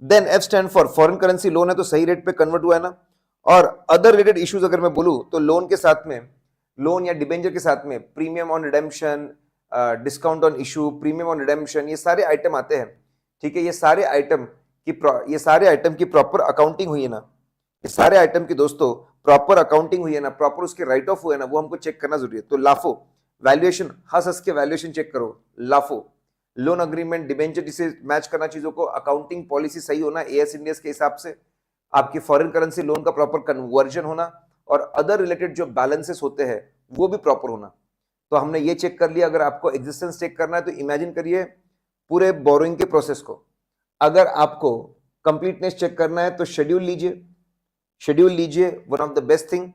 Then F stand for foreign currency loan है तो सही रेट पे कन्वर्ट हुआ है ना। और अदर रिलेटेड इश्यूज अगर मैं बोलूं तो लोन के साथ में, लोन या डिबेंचर के साथ में premium on redemption, discount on issue, premium on redemption, ये सारे आइटम आते हैं, ठीक है। ये सारे आइटम की प्रॉपर अकाउंटिंग हुई है ना, ये सारे आइटम की दोस्तों प्रॉपर अकाउंटिंग हुई है ना, प्रॉपर उसके राइट ऑफ हुए ना, वो हमको चेक करना जरूरी है। तो लाफो वैल्यूएशन, हंस हंस के वैल्यूएशन चेक करो, लाफो लोन अग्रीमेंट डिबेंचर जिसे मैच करना चीजों को, अकाउंटिंग पॉलिसी सही होना एएस इंडियस के हिसाब से, आपकी फॉरेन करेंसी लोन का प्रॉपर कन्वर्जन होना, और अदर रिलेटेड जो बैलेंसेस होते हैं वो भी प्रॉपर होना। तो हमने ये चेक कर लिया। अगर आपको एग्जिस्टेंस चेक करना है तो इमेजिन करिए पूरे बोरोइंग के प्रोसेस को। अगर आपको कंप्लीटनेस चेक करना है तो शेड्यूल लीजिए, one of the best thing.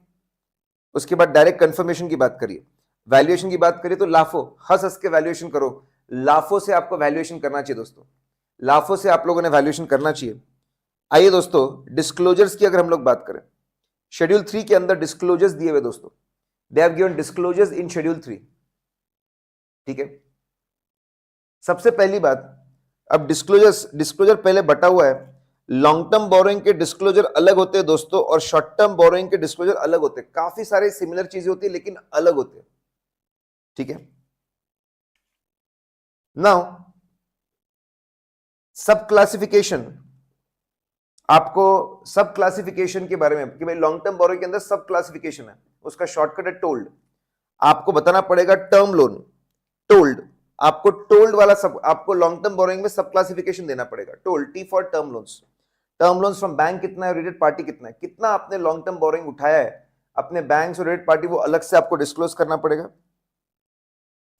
उसके बाद डायरेक्ट कंफर्मेशन की बात करिए, वैल्यूएशन की बात करिए तो लाफो हंस हंस के वैल्यूएशन करो। लाफो से आपको वैल्यूएशन करना चाहिए दोस्तों, लाफो से आप लोगों ने वैल्यूएशन करना चाहिए। आइए दोस्तों, डिस्क्लोजर्स की अगर हम लोग बात करें, शेड्यूल 3 के अंदर डिस्क्लोजर्स दिए हुए दोस्तों, they have given disclosures in schedule 3, ठीक है। सबसे पहली बात, अब डिस्क्लोजर पहले बटा हुआ है। लॉन्ग टर्म बोरोइंग के डिस्क्लोजर अलग होते हैं दोस्तों और शॉर्ट टर्म बोरोइंग के डिस्क्लोजर अलग होते हैं। काफी सारे सिमिलर चीजें होती है लेकिन अलग होते हैं, ठीक है। नाउ सब क्लासिफिकेशन, आपको सब क्लासिफिकेशन के बारे में कि भाई लॉन्ग टर्म बोरोइंग के अंदर सब क्लासिफिकेशन है, उसका शॉर्टकट है टोल्ड। आपको बताना पड़ेगा टर्म लोन, टोल्ड, आपको टोल्ड वाला सब, आपको लॉन्ग टर्म बोरोइंग में सब क्लासिफिकेशन देना पड़ेगा। Told, T for term loans, term loans from bank कितना है, रिलेटेड पार्टी कितना है, कितना आपने लॉन्ग टर्म बोरोइंग उठाया है अपने बैंक और रिलेटेड पार्टी, वो अलग से आपको डिस्क्लोज करना पड़ेगा।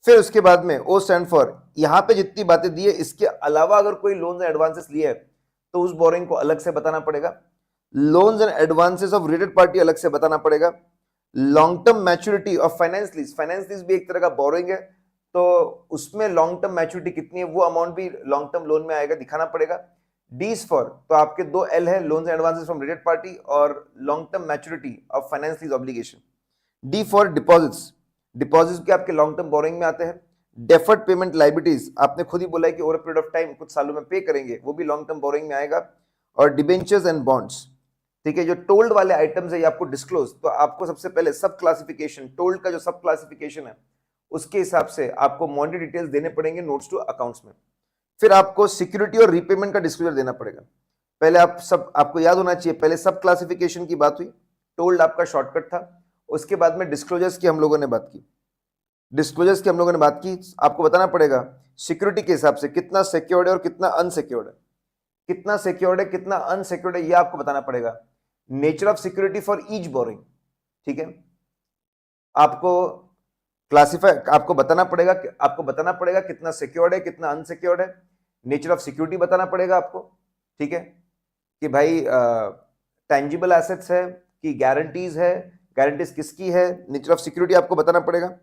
फिर उसके बाद में ओ स्टैंड फॉर, यहां पे जितनी बातें दी है इसके अलावा अगर कोई लोन्स एंड एडवांसेस लिए है तो उस बोरोइंग को अलग से बताना पड़ेगा। Loans and advances of related party अलग से बताना पड़ेगा। Long term maturity of finance lease भी एक तरह का बोरोइंग है, तो उसमें लॉन्ग टर्म मैच्योरिटी कितनी है वो अमाउंट भी लॉन्ग टर्म लोन में आएगा, दिखाना पड़ेगा। डीज फॉर, तो आपके 2 एल है, loans and advances from related party और long term maturity of finance lease obligation. D for deposits, deposits के आपके लॉन्ग टर्म बोरोइंग में आते हैं। डेफर्ड पेमेंट लाइबिलिटीज, आपने खुद ही बोला है कि ओवर पीरियड ऑफ टाइम कुछ सालों में पे करेंगे, वो भी लॉन्ग टर्म बोरोइंग में आएगा। और डिबेंचर्स एंड बॉन्ड्स, ठीक है। जो टोल्ड वाले आइटम्स है ये आपको डिस्क्लोज, तो आपको सबसे पहले सब क्लासिफिकेशन, टोल्ड का जो सब क्लासिफिकेशन है उसके हिसाब से आपको मॉनिटरी डिटेल्स देने पड़ेंगे नोट्स टू अकाउंट्स में। फिर आपको सिक्योरिटी और रीपेमेंट का डिस्क्लोजर देना पड़ेगा। पहले आपको याद होना चाहिए, पहले सब क्लासिफिकेशन की बात हुई, टोल्ड आपका शॉर्टकट था, उसके बाद में डिस्क्लोजर्स की हम लोगों ने बात की। डिस्क्लोजर्स की हम लोगों ने बात की, आपको बताना पड़ेगा सिक्योरिटी के हिसाब से कितना सिक्योर्ड है और कितना अनसिक्योर्ड है, कितना सिक्योर्ड है कितना अनसिक्योर्ड है, ये आपको बताना पड़ेगा। Nature of security for each boring, ठीक है। आपको बताना पड़ेगा कितना सिक्योर्ड है कितना अनसिक्योर्ड है। नेचर ऑफ सिक्योरिटी बताना पड़ेगा आपको, ठीक है, कि भाई टेंजिबल एसेट्स है कि गारंटीज है गारंटीज किसकी है, नेचर ऑफ सिक्योरिटी आपको बताना पड़ेगा,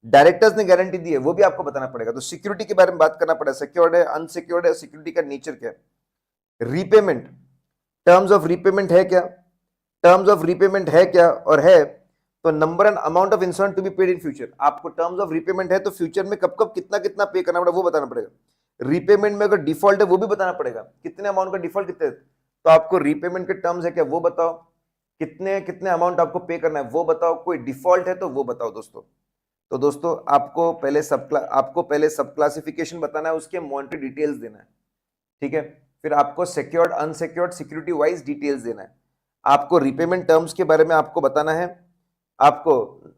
डायरेक्टर्स ने गारंटी दी है वो भी आपको बताना पड़ेगा। तो सिक्योरिटी के बारे में बात करना पड़ेगा, सिक्योर्ड है, अनसिक्योर्ड है, सिक्योरिटी का नेचर क्या है, रीपेमेंट, टर्म्स ऑफ रीपेमेंट है क्या, टर्म्स ऑफ रीपेमेंट है क्या, और है तो number and amount of instalment to be paid in future. आपको टर्म्स ऑफ रीपेमेंट है तो फ्यूचर में कब कब कितना कितना पे करना पड़ेगा वो बताना पड़ेगा। रीपेमेंट में अगर डिफॉल्ट है वो भी बताना पड़ेगा, कितने अमाउंट का डिफॉल्ट कितने, तो आपको रीपेमेंट के टर्म्स है क्या वो बताओ, कितने कितने अमाउंट आपको पे करना है वो बताओ, कोई डिफॉल्ट है तो वो बताओ दोस्तों। तो दोस्तों आपको पहले सब क्लासिफिकेशन बताना है, उसके मॉनिटरी डिटेल्स देना है, ठीक है। फिर आपको secured unsecured security wise details देना है, आपको रीपेमेंट टर्म्स के बारे में आपको बताना है, आपको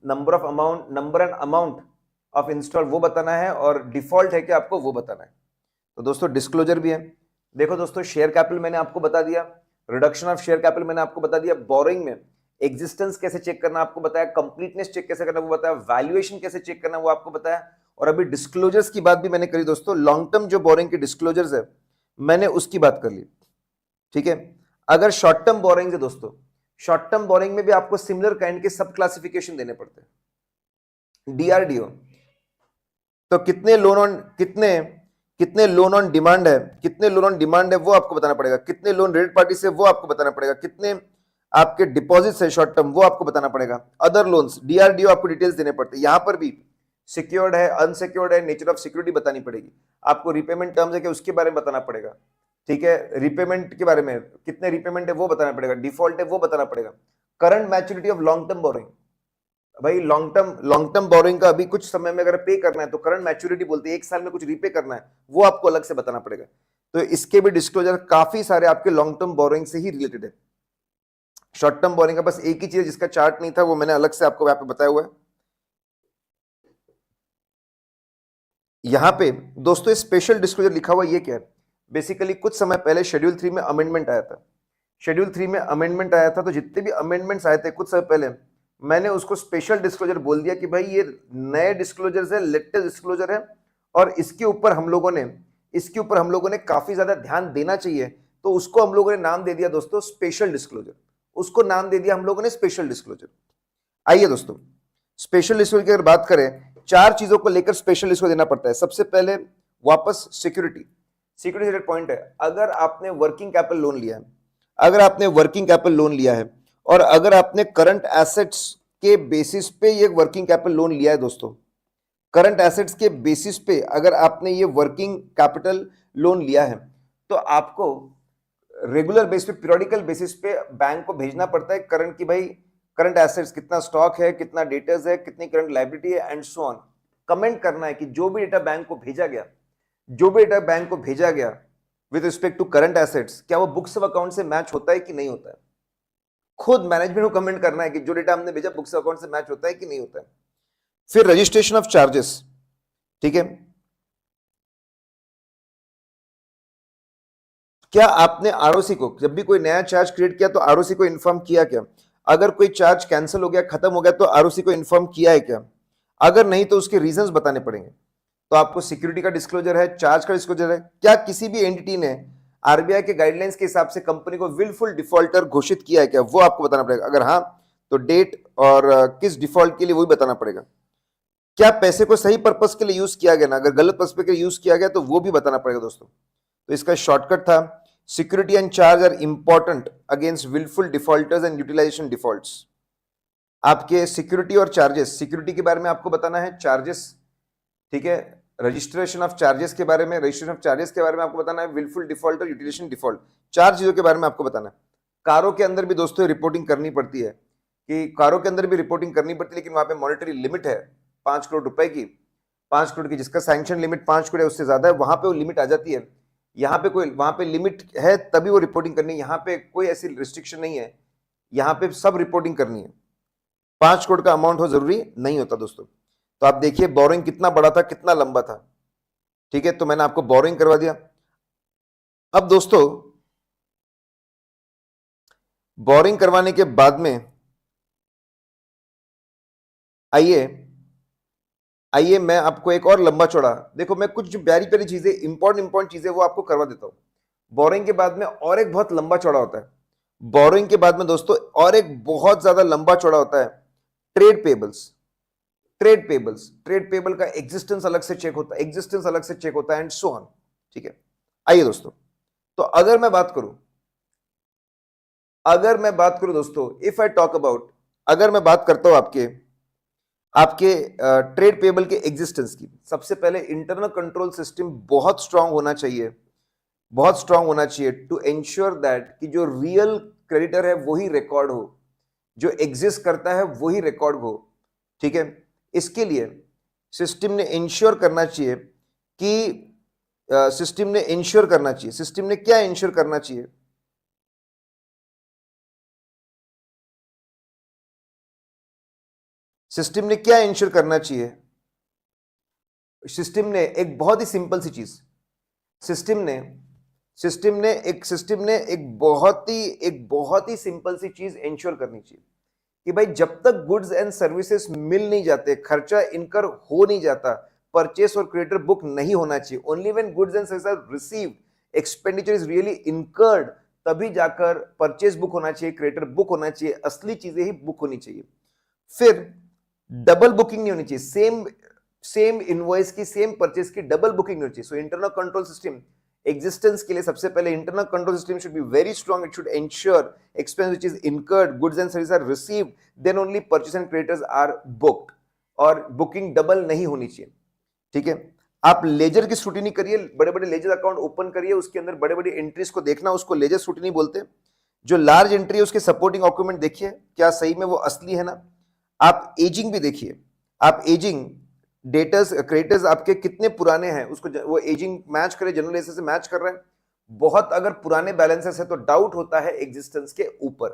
number and amount of install वो बताना है, और डिफॉल्ट है कि आपको वो बताना है। तो दोस्तों डिस्क्लोजर भी है। देखो दोस्तों शेयर कैपिटल मैंने आपको बता दिया, रिडक्शन ऑफ शेयर कैपिटल मैंने आपको बता दिया, बोरिंग में एग्जिस्टेंस कैसे चेक करना आपको बताया, कंप्लीटनेस चेक कैसे करना वो बताया, वैल्यूएशन कैसे चेक करना वो आपको बताया, और अभी डिस्क्लोजर्स की बात भी मैंने करी दोस्तों, लॉन्ग टर्म जो बोरिंग के डिस्क्लोजर्स है मैंने उसकी बात कर ली, ठीक है। अगर शॉर्ट टर्म बोरिंग है दोस्तों, शॉर्ट टर्म बोरिंग में भी आपको सिमिलर काइंड के सब क्लासिफिकेशन देने पड़ते हैं। डीआरडीओ तो कितने लोन ऑन डिमांड है, कितने लोन ऑन डिमांड है वो आपको बताना पड़ेगा, कितने लोन रेट पार्टी से वो आपको बताना पड़ेगा, कितने आपके डिपॉजिट्स है शॉर्ट टर्म वो आपको बताना पड़ेगा, अदर लोन्स डीआरडीओ आपको डिटेल्स देने पड़ते हैं। यहां पर भी सिक्योर्ड है, अनसिक्योर्ड है, नेचर ऑफ सिक्योरिटी बतानी पड़ेगी, आपको रीपेमेंट टर्म्स है कि उसके बारे में बताना पड़ेगा, ठीक है। रीपेमेंट के बारे में कितने रीपेमेंट है वो बताना पड़ेगा, डिफॉल्ट है वो बताना पड़ेगा, current maturity of long term borrowing, भाई लॉन्ग टर्म बोरिंग का अभी कुछ समय में अगर पे करना है तो करंट मैच्योरिटी बोलते हैं, एक साल में कुछ रीपे करना है वो आपको अलग से बताना पड़ेगा। तो इसके भी डिस्क्लोजर काफी सारे आपके लॉन्ग टर्म बोरिंग से ही रिलेटेड है। शॉर्ट टर्म बोरिंग का बस एक ही चीज जिसका चार्ट नहीं था वो मैंने अलग से आपको यहाँ पे बताया हुआ है। यहां पे दोस्तों स्पेशल डिस्क्लोजर लिखा हुआ ये क्या है, बेसिकली कुछ समय पहले शेड्यूल 3 में अमेंडमेंट आया था, शेड्यूल 3 में अमेंडमेंट आया था, तो जितने भी अमेंडमेंट्स आए थे कुछ समय पहले मैंने उसको स्पेशल डिस्क्लोजर बोल दिया कि भाई ये नए डिस्क्लोजर है, लेटेस्ट डिस्क्लोजर है, और इसके ऊपर हम लोगों ने काफी ज्यादा ध्यान देना चाहिए, तो उसको हम लोगों ने नाम दे दिया दोस्तों स्पेशल डिस्क्लोजर, उसको नाम दे दिया हम लोगों ने स्पेशल डिस्क्लोजर। आइए दोस्तों स्पेशल डिस्क्लोजर की अगर बात करें, चार चीजों को लेकर स्पेशल डिस्क्लोजर देना पड़ता है। सबसे पहले वापस सिक्योरिटी पॉइंट है, अगर आपने वर्किंग कैपिटल लोन लिया है, और अगर आपने करंट एसेट्स के बेसिस पे ये वर्किंग कैपिटल लोन लिया है दोस्तों, करंट एसेट्स के बेसिस पे अगर आपने ये वर्किंग कैपिटल लोन लिया है, तो आपको रेगुलर बेस पे, पीरियोडिकल बेसिस पे बैंक को भेजना पड़ता है करंट की, भाई करंट एसेट्स कितना स्टॉक है, कितना डेटर्स है, कितनी करंट लायबिलिटी है, एंड सो ऑन। कमेंट करना है कि जो भी डेटा बैंक को भेजा गया with respect to current assets, क्या वो बुक्स ऑफ अकाउंट से मैच होता है कि नहीं होता है। खुद मैनेजमेंट को कमेंट करना है कि जो डेटा हमने भेजा बुक्स ऑफ अकाउंट से मैच होता है कि नहीं होता है। फिर रजिस्ट्रेशन ऑफ चार्जेस, ठीक है, क्या आपने आरओसी को, जब भी कोई नया चार्ज क्रिएट किया तो आरओसी को इन्फॉर्म किया क्या, अगर कोई चार्ज कैंसिल हो गया, खत्म हो गया, तो आरओसी को इन्फॉर्म किया है क्या, अगर नहीं तो उसके रीजंस बताने पड़ेंगे। तो आपको सिक्योरिटी का डिस्क्लोजर है, चार्ज का डिस्क्लोजर है, क्या किसी भी एंटिटी ने आरबीआई के गाइडलाइंस के हिसाब से कंपनी को विलफुल डिफॉल्टर घोषित किया है क्या, वो आपको बताना पड़ेगा, अगर हाँ तो डेट और किस डिफॉल्ट के लिए वो भी बताना पड़ेगा। क्या पैसे को सही पर्पस के लिए यूज किया गया ना, अगर गलत पर्पस के लिए यूज किया गया तो वो भी बताना पड़ेगा दोस्तों। तो इसका शॉर्टकट था security and charge are important against wilful defaulters and utilisation defaults. आपके सिक्योरिटी और चार्जेस, सिक्योरिटी के बारे में आपको बताना है, चार्जेस, ठीक है, रजिस्ट्रेशन ऑफ चार्जेस के बारे में आपको बताना है, विलफुल डिफॉल्ट और यूटिलाइजेशन डिफॉल्ट, चार चीजों के बारे में आपको बताना है। कारों के अंदर भी दोस्तों रिपोर्टिंग करनी पड़ती है, लेकिन वहां पे मॉनेटरी लिमिट है 5 करोड़ रुपए की, 5 करोड़ की, जिसका सैंक्शन लिमिट 5 करोड़ है उससे ज्यादा है वहां पे वो लिमिट आ जाती है। वहां पे लिमिट है तभी वो रिपोर्टिंग करनी है, यहाँ पे कोई ऐसी रिस्ट्रिक्शन नहीं है, यहाँ पे सब रिपोर्टिंग करनी है। 5 करोड़ का अमाउंट हो जरूरी नहीं होता दोस्तों। तो आप देखिए बोरिंग कितना बड़ा था, कितना लंबा था, ठीक है, तो मैंने आपको बोरिंग करवा दिया। अब दोस्तों बोरिंग करवाने के बाद में आइए मैं आपको एक और लंबा चौड़ा, देखो मैं कुछ जो प्यारी प्यारी चीजें, इंपॉर्टेंट चीजें वो आपको करवा देता हूं। बोरिंग के बाद में और एक बहुत लंबा चौड़ा होता है, बोरोइंग के बाद में दोस्तों और एक बहुत ज्यादा लंबा चौड़ा होता है ट्रेड पेबल्स। ट्रेड पेबल का एग्जिस्टेंस अलग से चेक होता है, एग्जिस्टेंस अलग से चेक होता है एंड सो ऑन। ठीक है, आइए दोस्तों, तो अगर मैं बात करूं दोस्तों, इफ आई टॉक अबाउट, अगर मैं बात करता हूं आपके आपके ट्रेड पेबल के एग्जिस्टेंस की, सबसे पहले इंटरनल कंट्रोल सिस्टम बहुत स्ट्रांग होना चाहिए, बहुत स्ट्रांग होना चाहिए टू एंश्योर दैट कि जो रियल क्रेडिटर है वही रिकॉर्ड हो, जो एग्जिस्ट करता है वही रिकॉर्ड हो। ठीक है, इसके लिए सिस्टम ने इंश्योर करना चाहिए कि सिस्टम ने क्या इंश्योर करना चाहिए, सिस्टम ने क्या इंश्योर करना चाहिए, सिस्टम ने एक बहुत ही सिंपल सी चीज, सिस्टम ने सिस्टम ने एक बहुत ही सिंपल सी चीज इंश्योर करनी चाहिए कि भाई जब तक गुड्स एंड सर्विसेज मिल नहीं जाते, खर्चा इनकर हो नहीं जाता, परचेस और क्रेडिटर बुक नहीं होना चाहिए। Only when goods and services are received, expenditure is really incurred, तभी जाकर परचेस बुक होना चाहिए, क्रेडिटर बुक होना चाहिए, असली चीजें ही बुक होनी चाहिए। फिर डबल बुकिंग नहीं होनी चाहिए, सेम सेम इनवॉइस की, सेम परचेस की डबल बुकिंग नहीं होनी चाहिए। So internal control system existence के लिए सबसे पहले internal control system should be very strong, it should ensure expense which is incurred, goods and services are received, then only purchase and creditors are booked, और बुकिंग डबल नहीं होनी चाहिए। ठीक है, आप लेजर की स्क्रूटिनी करिए, बड़े बड़े लेजर अकाउंट ओपन करिए, उसके अंदर बड़े बड़े एंट्रीज को देखना, उसको लेजर स्क्रूटिनी बोलते हैं। जो लार्ज एंट्री है उसके सपोर्टिंग डॉक्यूमेंट देखिए क्या सही में वो असली है ना। आप एजिंग भी देखिए, आप एजिंग डेटर्स क्रेडिटर्स आपके कितने पुराने हैं, उसको वो एजिंग मैच करे, जनरल एसेट से मैच कर रहे हैं। बहुत अगर पुराने बैलेंसेस है तो डाउट होता है एग्जिस्टेंस के ऊपर।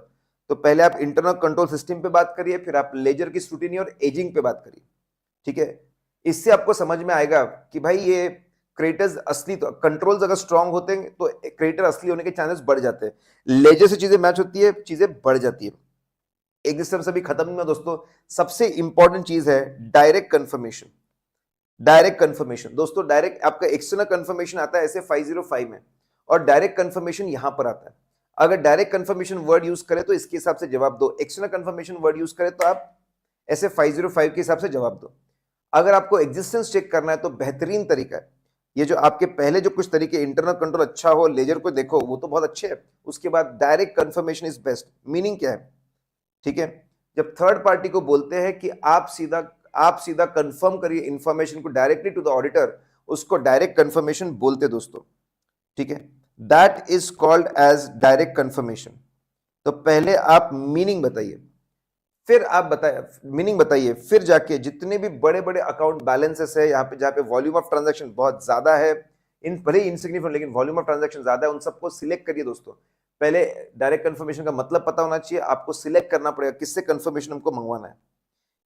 तो पहले आप इंटरनल कंट्रोल सिस्टम पे बात करिए, फिर आप लेजर की स्क्रूटिनी और एजिंग पे बात करिए। ठीक है, इससे आपको समझ में आएगा कि भाई ये क्रेडिटर्स असली, तो कंट्रोल्स अगर स्ट्रांग होते हैं तो क्रेडिटर असली होने के चांसेस बढ़ जाते हैं, लेजर से चीजें मैच होती है, चीजें बढ़ जाती है। एग्जिस्टेंस अभी खत्म नहीं हुआ दोस्तों, सबसे इंपॉर्टेंट चीज है डायरेक्ट कंफर्मेशन। डायरेक्ट कंफर्मेशन दोस्तों, डायरेक्ट आपका एक्सटर्नल कंफर्मेशन आता है ऐसे 505 में, और डायरेक्ट कंफर्मेशन यहां पर आता है। अगर डायरेक्ट कंफर्मेशन वर्ड यूज करें तो इसके हिसाब से जवाब दो, एक्सटर्नल कंफर्मेशन वर्ड यूज करें तो आप ऐसे 505 के हिसाब से जवाब दो। अगर आपको एग्जिस्टेंस चेक करना है तो बेहतरीन तरीका है ये, जो आपके पहले जो कुछ तरीके, इंटरनल कंट्रोल अच्छा हो, लेजर को देखो, वो तो बहुत अच्छे है, उसके बाद direct confirmation is best. Meaning क्या है? ठीक है, जब थर्ड पार्टी को बोलते हैं कि आप सीधा कंफर्म करिए इंफॉर्मेशन को डायरेक्टली टू द ऑडिटर, उसको डायरेक्ट कंफर्मेशन बोलते दोस्तों। ठीक है, that is called as direct confirmation. तो पहले आप मीनिंग बताइए, फिर आप मीनिंग बताइए, फिर जाके जितने भी बड़े बड़े अकाउंट बैलेंसेस है यहाँ पे, जहां पे वॉल्यूम ऑफ ट्रांजैक्शन बहुत ज्यादा है, इन भले ही इनसिग्निफिकेंट लेकिन वॉल्यूम ऑफ ट्रांजैक्शन ज्यादा है, उन सबको सिलेक्ट करिए दोस्तों। पहले डायरेक्ट कंफर्मेशन का मतलब पता होना चाहिए, आपको सिलेक्ट करना पड़ेगा किससे कंफर्मेशन हमको मंगवाना है।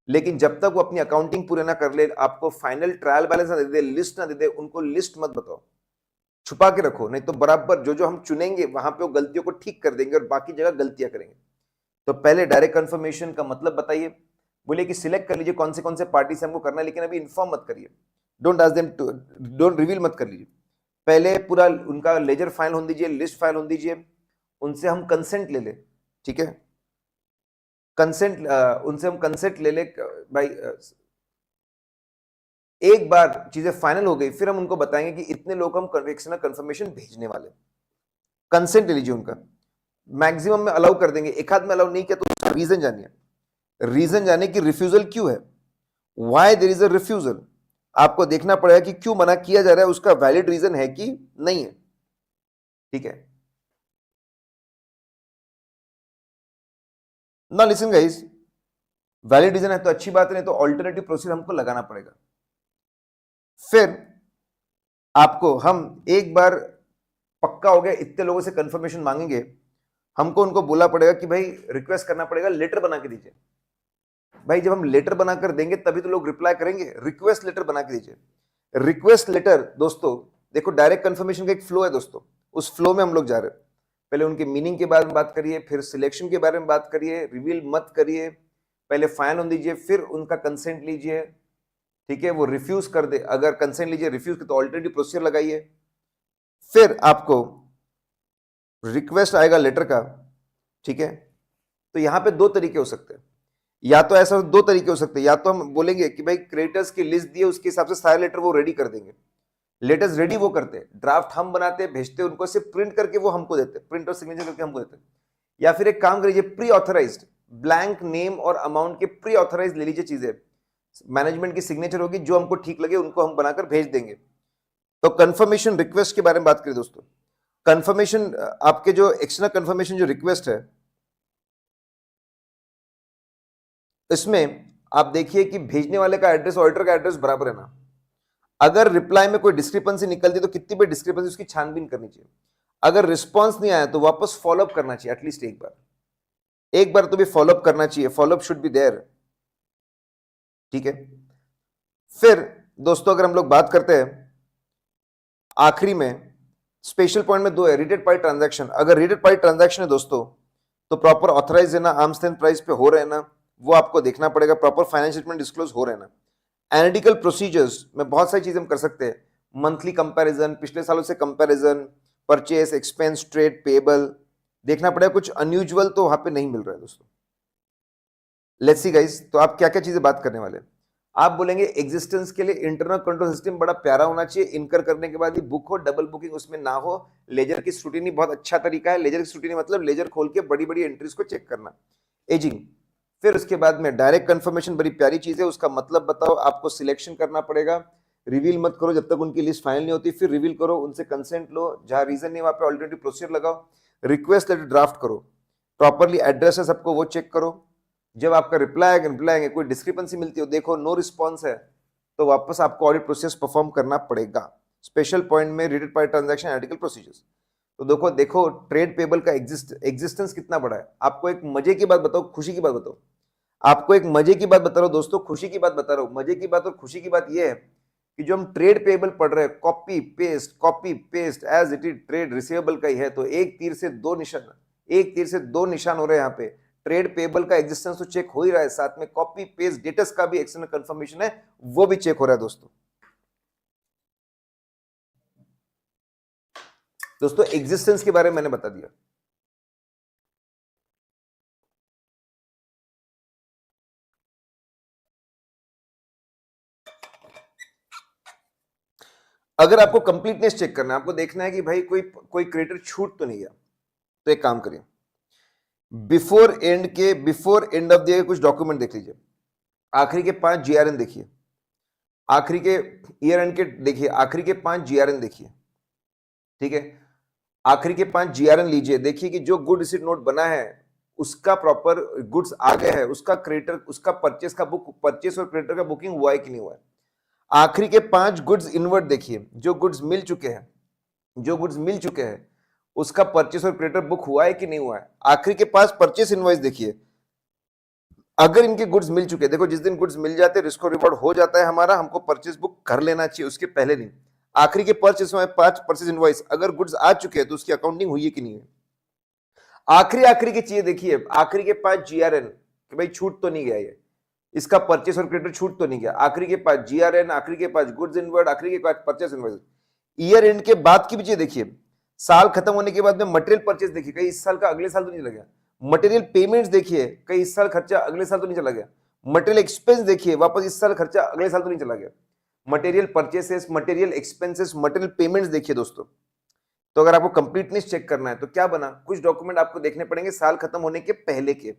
लेकिन जब तक वो अपनी अकाउंटिंग पूरे ना कर ले, आपको फाइनल ट्रायल बैलेंस ना दे दे, लिस्ट ना दे दे, उनको लिस्ट मत बताओ, छुपा के रखो, नहीं तो बराबर जो जो हम चुनेंगे वहां पे वो गलतियों को ठीक कर देंगे और बाकी जगह गलतियां करेंगे। तो पहले डायरेक्ट कंफर्मेशन का मतलब बताइए, बोलिए कि सिलेक्ट कर लीजिए कौन से पार्टी से हमको करना है, लेकिन अभी इन्फॉर्म मत करिए, don't ask them to, don't reveal मत कर लीजिए। पहले पूरा उनका लेजर फाइल होने दीजिए, लिस्ट फाइल होने दीजिए, उनसे हम कंसेंट ले ले। ठीक है, कंसेंट उनसे हम कंसेंट ले ले भाई, एक बार चीजें फाइनल हो गई फिर हम उनको बताएंगे कि इतने लोग हम एक्सटर्नल कंफर्मेशन भेजने वाले, कंसेंट ले लीजिए उनका। मैक्सिमम में अलाउ कर देंगे, एक हाथ में अलाउ नहीं किया तो उसका रीजन जानिए, रीजन जाने की रिफ्यूजल क्यों है, why there is a refusal. आपको देखना पड़ेगा कि क्यों मना किया जा रहा है, उसका वैलिड रीजन है कि नहीं है। ठीक है ना, लिसन गाइस, वैलिड रीजन है तो अच्छी बात, नहीं तो ऑल्टरनेटिव प्रोसीजर हमको लगाना पड़ेगा। फिर आपको हम एक बार पक्का हो गया इतने लोगों से कंफर्मेशन मांगेंगे, हमको उनको बोला पड़ेगा कि भाई रिक्वेस्ट करना पड़ेगा, लेटर बना के दीजिए। भाई जब हम लेटर बनाकर देंगे तभी तो लोग रिप्लाई करेंगे, रिक्वेस्ट लेटर बना के दीजिए। रिक्वेस्ट लेटर दोस्तों देखो, डायरेक्ट कंफर्मेशन का एक फ्लो है दोस्तों, उस फ्लो में हम लोग जा रहे हैं। पहले उनके मीनिंग के बारे में बात करिए, फिर सिलेक्शन के बारे में बात करिए, रिवील मत करिए, पहले फाइन ऑन दीजिए, फिर उनका कंसेंट लीजिए। ठीक है, वो रिफ्यूज कर दे, अगर कंसेंट लीजिए रिफ्यूज तो ऑल्टरनेटिव प्रोसीजर लगाइए। फिर आपको रिक्वेस्ट आएगा लेटर का, ठीक है। तो यहां पे दो तरीके हो सकते हैं, या तो ऐसा दो तरीके हो सकते हैं, या तो हम बोलेंगे कि भाई क्रेडिटर्स की लिस्ट दिए, उसके हिसाब से सारे लेटर वो रेडी कर देंगे। लेटर्स रेडी वो करते हैं, ड्राफ्ट हम बनाते हैं, भेजते हैं उनको, सिर्फ प्रिंट करके वो हमको देते हैं, प्रिंट और सिग्नेचर करके हमको देते हैं। या फिर एक काम करिए, प्री ऑथराइज्ड ब्लैंक नेम और अमाउंट के प्री ऑथराइज ले लीजिए चीजें, मैनेजमेंट की सिग्नेचर होगी, जो हमको ठीक लगे उनको हम बनाकर भेज देंगे। तो कंफर्मेशन रिक्वेस्ट के बारे में बात करें दोस्तों। कंफर्मेशन, आपके जो एक्सटर्नल कंफर्मेशन जो रिक्वेस्ट है, इसमें आप देखिए कि भेजने वाले का एड्रेस ऑडिटर का एड्रेस बराबर है ना। अगर रिप्लाई में कोई डिस्क्रिपेंसी निकलती तो कितनी बड़ी डिस्क्रिपेंसी, उसकी छानबीन करनी चाहिए। अगर रिस्पॉन्स नहीं आया तो वापस फॉलोअप करना चाहिए, एटलीस्ट एक बार तो भी फॉलोअप करना चाहिए, फॉलोअप शुड बी देयर, ठीक है। फिर दोस्तों अगर हम लोग बात करते हैं आखिरी में, स्पेशल पॉइंट में दो है, रेटेड पार्टी ट्रांजैक्शन। अगर रेटेड पार्टी ट्रांजैक्शन है दोस्तों, तो प्रॉपर ऑथराइज है ना, आर्म्स लेंथ प्राइस पे हो रहे हैं ना, वो आपको देखना पड़ेगा, प्रॉपर फाइनेंशियल स्टेटमेंट डिस्क्लोज हो रहे हैं ना। एनालिटिकल प्रोसीजर्स में बहुत सारी चीजें हम कर सकते हैं, मंथली कंपैरिजन, पिछले सालों से comparison, purchase, expense, trade, payable देखना पड़ेगा। कुछ अनयूजुअल तो वहां पे नहीं मिल रहा है दोस्तों। लेट्स सी गाइस, तो आप क्या क्या चीजें बात करने वाले हैं। आप बोलेंगे एग्जिस्टेंस के लिए इंटरनल कंट्रोल सिस्टम बड़ा प्यारा होना चाहिए, इनकर करने के बाद ही बुक हो, डबल बुकिंग उसमें ना हो। लेजर की स्क्रूटिनी बहुत अच्छा तरीका है, लेजर की स्क्रूटिनी मतलब लेजर खोल के बड़ी बड़ी एंट्रीज को चेक करना। एजिंग, फिर उसके बाद में डायरेक्ट कंफर्मेशन बड़ी प्यारी चीज है, उसका मतलब बताओ, आपको सिलेक्शन करना पड़ेगा। रिवील मत करो जब तक उनकी लिस्ट फाइनल नहीं होती, फिर रिवील करो, उनसे कंसेंट लो, जहां रीजन नहीं वहां पे ऑल्टरनेटिव प्रोसीजर लगाओ। रिक्वेस्ट लेटर ड्राफ्ट करो, प्रॉपरली एड्रेस है सबको वो चेक करो। जब आपका रिप्लाई आएगा कोई डिस्क्रिपेंसी मिलती हो, देखो नो रिस्पॉन्स है, तो वापस आपको ऑडिट प्रोसेस परफॉर्म करना पड़ेगा। स्पेशल पॉइंट में rated party transaction analytical procedures. तो देखो ट्रेड पेबल का एग्जिस्टेंस कितना बड़ा है। आपको एक मजे की बात बताओ, खुशी की बात बताओ, आपको एक मजे की बात बता रहा हूं दोस्तों, खुशी की बात बता रहा हूं। मजे की बात और खुशी की बात यह है कि जो हम ट्रेड पेबल पढ़ रहे हैं, copy paste as it is trade receivable का ही है, तो एक तीर से दो निशान हो रहे हैं यहाँ पे। ट्रेड पेबल का एग्जिस्टेंस तो चेक हो ही रहा है, साथ में कॉपी पेस्ट डेटस का भी एक्सटर्नल कंफर्मेशन है, वो भी चेक हो रहा है दोस्तों एग्जिस्टेंस के बारे में मैंने बता दिया। अगर आपको कंप्लीटनेस चेक करना है, आपको देखना है कि भाई कोई क्रिएटर छूट तो नहीं गया, तो एक काम करिए, बिफोर एंड ऑफ द कुछ डॉक्यूमेंट देख लीजिए। आखिरी के 5 जीआरएन देखिए, आखिरी के ईयर एंड के देखिए, आखिरी के 5 जीआरएन देखिए, ठीक है। आखिरी के 5 जीआरएन लीजिए, देखिए कि जो गुड रिसीट नोट बना है उसका प्रॉपर गुड्स आ गया है, उसका क्रेडिटर, उसका परचेस और क्रेडिटर का बुकिंग हुआ है कि नहीं हुआ है। आखिरी के 5 गुड्स इनवर्ट देखिए, जो गुड्स मिल चुके हैं उसका परचेस और क्रेडिटर बुक हुआ है कि नहीं हुआ है। आखिरी के 5 परचेस इनवॉइस देखिए, अगर इनके गुड्स मिल चुके हैं, देखो जिस दिन गुड्स मिल जाते हैं रिस्क और रिवॉर्ड हो जाता है हमारा, हमको परचेस बुक कर लेना चाहिए, उसके पहले नहीं। आखिरी के 5 परचेस इनवॉइस अगर गुड्स आ चुके हैं तो उसकी अकाउंटिंग हुई है कि नहीं है। आखिरी की चीज देखिए, आखिरी के 5 जीआरएन कि भाई छूट तो नहीं गया ये, इसका परचेस और क्रेडिटर छूट तो नहीं गया। आखिरी के 5 जीआरएन, आखिरी के 5 गुड्स इनवर्ड, आखिरी के 5 परचेस इनवॉइस। ईयर एंड के बाद की भी चीज देखिए, साल खत्म होने के बाद में मटेरियल परचेस देखिए, कहीं इस साल का अगले साल तो नहीं लगा। मटेरियल पेमेंट्स देखिए, कहीं इस साल खर्चा अगले साल तो नहीं चला गया। मटेरियल एक्सपेंस देखिए, वापस इस साल खर्चा अगले साल तो नहीं चला गया। Material purchases, material expenses, material payments देखिए दोस्तों। तो अगर आपको कंप्लीटनेस चेक करना है तो क्या बना, कुछ डॉक्यूमेंट आपको देखने पड़ेंगे साल खत्म होने के पहले के,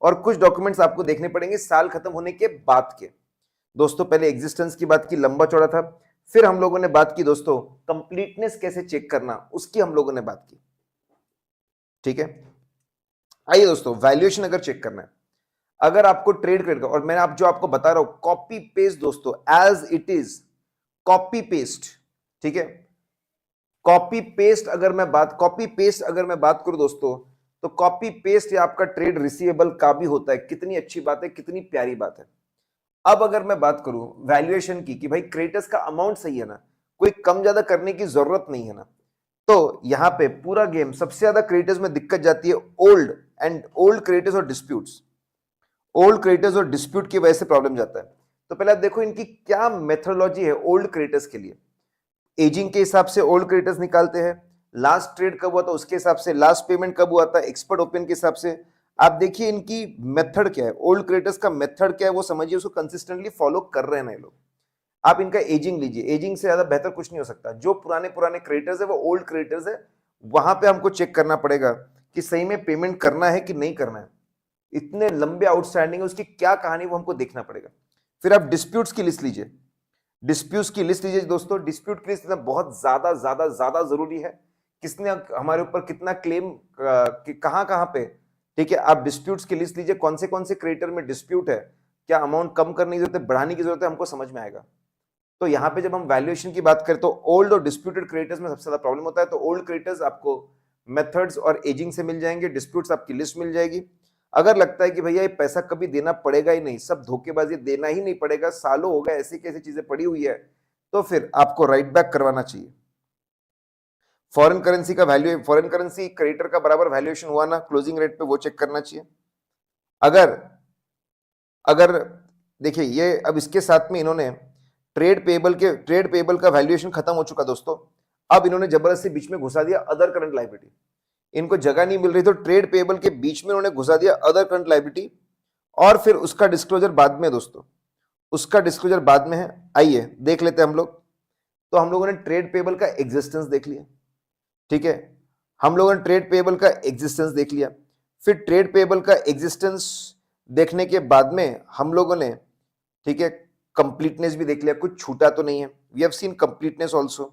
और कुछ डॉक्यूमेंट्स आपको देखने पड़ेंगे साल खत्म होने के बाद के। दोस्तों पहले एग्जिस्टेंस की बात की, लंबा चौड़ा था, फिर हम लोगों ने बात की दोस्तों कंप्लीटनेस कैसे चेक करना, उसकी हम लोगों ने बात की, ठीक है। आइए दोस्तों, वैल्यूएशन अगर चेक करना है, अगर आपको ट्रेड क्रेडिट का, और मैं आपको बता रहा हूं कॉपी पेस्ट दोस्तों, as it is copy paste, ठीक है। कॉपी पेस्ट अगर मैं बात करूं दोस्तों, तो कॉपी पेस्ट या आपका ट्रेड रिसीवेबल का भी होता है। कितनी अच्छी बात है, कितनी प्यारी बात है। अब अगर मैं बात करूं वैल्यूएशन की कि भाई क्रेडिटर्स का अमाउंट सही है ना, कोई कम ज्यादा करने की जरूरत नहीं है ना, तो यहां पे पूरा गेम सबसे ज्यादा क्रेडिटर्स में दिक्कत जाती है ओल्ड क्रेडिटर्स और डिस्प्यूट्स। ओल्ड क्रेडिटर्स और डिस्प्यूट की वजह से प्रॉब्लम जाता है। तो पहले आप देखो इनकी क्या मेथोडोलॉजी है ओल्ड क्रेडिटर्स के लिए। एजिंग के हिसाब से ओल्ड क्रेडिटर्स निकालते हैं, लास्ट ट्रेड कब हुआ था उसके हिसाब से, लास्ट पेमेंट कब हुआ था एक्सपर्ट ओपिनियन के हिसाब से। आप देखिए इनकी मेथड क्या है, ओल्ड क्रिएटर्स का मेथड क्या है वो समझिए, उसको कंसिस्टेंटली फॉलो कर रहे हैं नए लोग। आप इनका एजिंग लीजिए, एजिंग से ज्यादा बेहतर कुछ नहीं हो सकता। जो पुराने पुराने क्रिएटर्स है वो ओल्ड क्रिएटर्स है, वहां पे हमको चेक करना पड़ेगा कि सही में पेमेंट करना है कि नहीं करना है, इतने लंबे आउटस्टैंडिंग है उसकी क्या कहानी वो हमको देखना पड़ेगा। फिर आप डिस्प्यूट्स की लिस्ट लीजिए, डिस्प्यूट्स की लिस्ट लीजिए दोस्तों, डिस्प्यूट की लिस्ट बहुत ज्यादा ज्यादा ज्यादा जरूरी है। किसने हमारे ऊपर कितना क्लेम कहां कहां पे, ठीक है। आप डिस्प्यूट्स की लिस्ट लीजिए, कौन से क्रिएटर में डिस्प्यूट है, क्या अमाउंट कम करने की जरूरत है, बढ़ाने की जरूरत है, हमको समझ में आएगा। तो यहाँ पे जब हम वैल्यूएशन की बात करें तो ओल्ड और डिस्प्यूटेड क्रिएटर्स में सबसे ज्यादा प्रॉब्लम होता है। तो ओल्ड क्रिएटर्स आपको मेथड्स और एजिंग से मिल जाएंगे, डिस्प्यूट्स आपकी लिस्ट मिल जाएगी। अगर लगता है कि भैया ये पैसा कभी देना पड़ेगा ही नहीं, सब धोखेबाजी, देना ही नहीं पड़ेगा, सालों हो गए ऐसी कैसी चीजें पड़ी हुई है, तो फिर आपको राइट बैक करवाना चाहिए। फॉरेन करेंसी का वैल्यू, फॉरेन करेंसी क्रिएटर का बराबर वैल्यूएशन हुआ ना क्लोजिंग रेट पे, वो चेक करना चाहिए। अगर अगर देखिए ये अब इसके साथ में इन्होंने ट्रेड पेबल का वैल्यूएशन खत्म हो चुका दोस्तों। अब इन्होंने जबरदस्ती बीच में घुसा दिया अदर करंट लायबिलिटी, इनको जगह नहीं मिल रही तो ट्रेड पेबल के बीच में उन्होंने घुसा दिया अदर करंट लायबिलिटी, और फिर उसका डिस्क्लोजर बाद में दोस्तों, उसका डिस्क्लोजर बाद में है। आइए देख लेते हैं हम लोग। तो हम लोगों ने ट्रेड पेबल का एग्जिस्टेंस देख लिया, ठीक है, हम लोगों ने ट्रेड पेबल का एग्जिस्टेंस देख लिया। फिर ट्रेड पेबल का एग्जिस्टेंस देखने के बाद में हम लोगों ने, ठीक है, कंप्लीटनेस भी देख लिया, कुछ छूटा तो नहीं है, we have seen completeness also.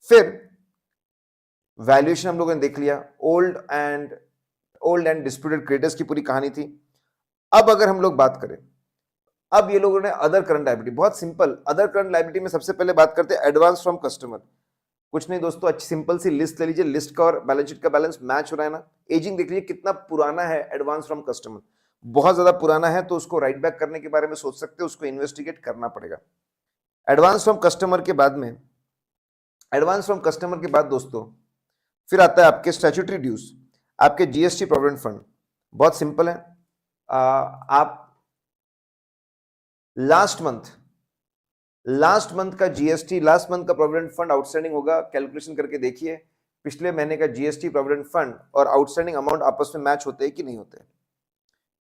फिर वैल्यूएशन हम लोगों ने देख लिया, ओल्ड एंड डिस्प्यूटेड क्रेडिटर्स की पूरी कहानी थी। अब अगर हम लोग बात करें, अब ये लोगों ने अदर करंट लायबिलिटी, बहुत सिंपल, अदर करंट लायबिलिटी में सबसे पहले बात करते हैं एडवांस फ्रॉम कस्टमर। कुछ नहीं दोस्तों, अच्छी सिंपल सी लिस्ट ले लीजिए, लिस्ट का और बैलेंस शीट का बैलेंस मैच हो रहा है ना। एजिंग देख लीजिए कितना पुराना है एडवांस फ्रॉम कस्टमर, बहुत ज्यादा पुराना है, तो उसको राइट बैक करने के बारे में सोच सकते हैं, उसको इन्वेस्टिगेट करना पड़ेगा। एडवांस फ्रॉम कस्टमर के बाद में, एडवांस फ्रॉम कस्टमर के बाद दोस्तों फिर आता है आपके स्टैट्यूटरी ड्यूज, आपके जीएसटी प्रोविडेंट फंड। बहुत सिंपल है, आप लास्ट मंथ का जीएसटी, लास्ट मंथ का प्रोविडेंट फंड आउटस्टैंडिंग होगा, कैलकुलेशन करके देखिए पिछले महीने का जीएसटी प्रोविडेंट फंड और आउटस्टैंडिंग अमाउंट आपस में मैच होते हैं कि नहीं होते,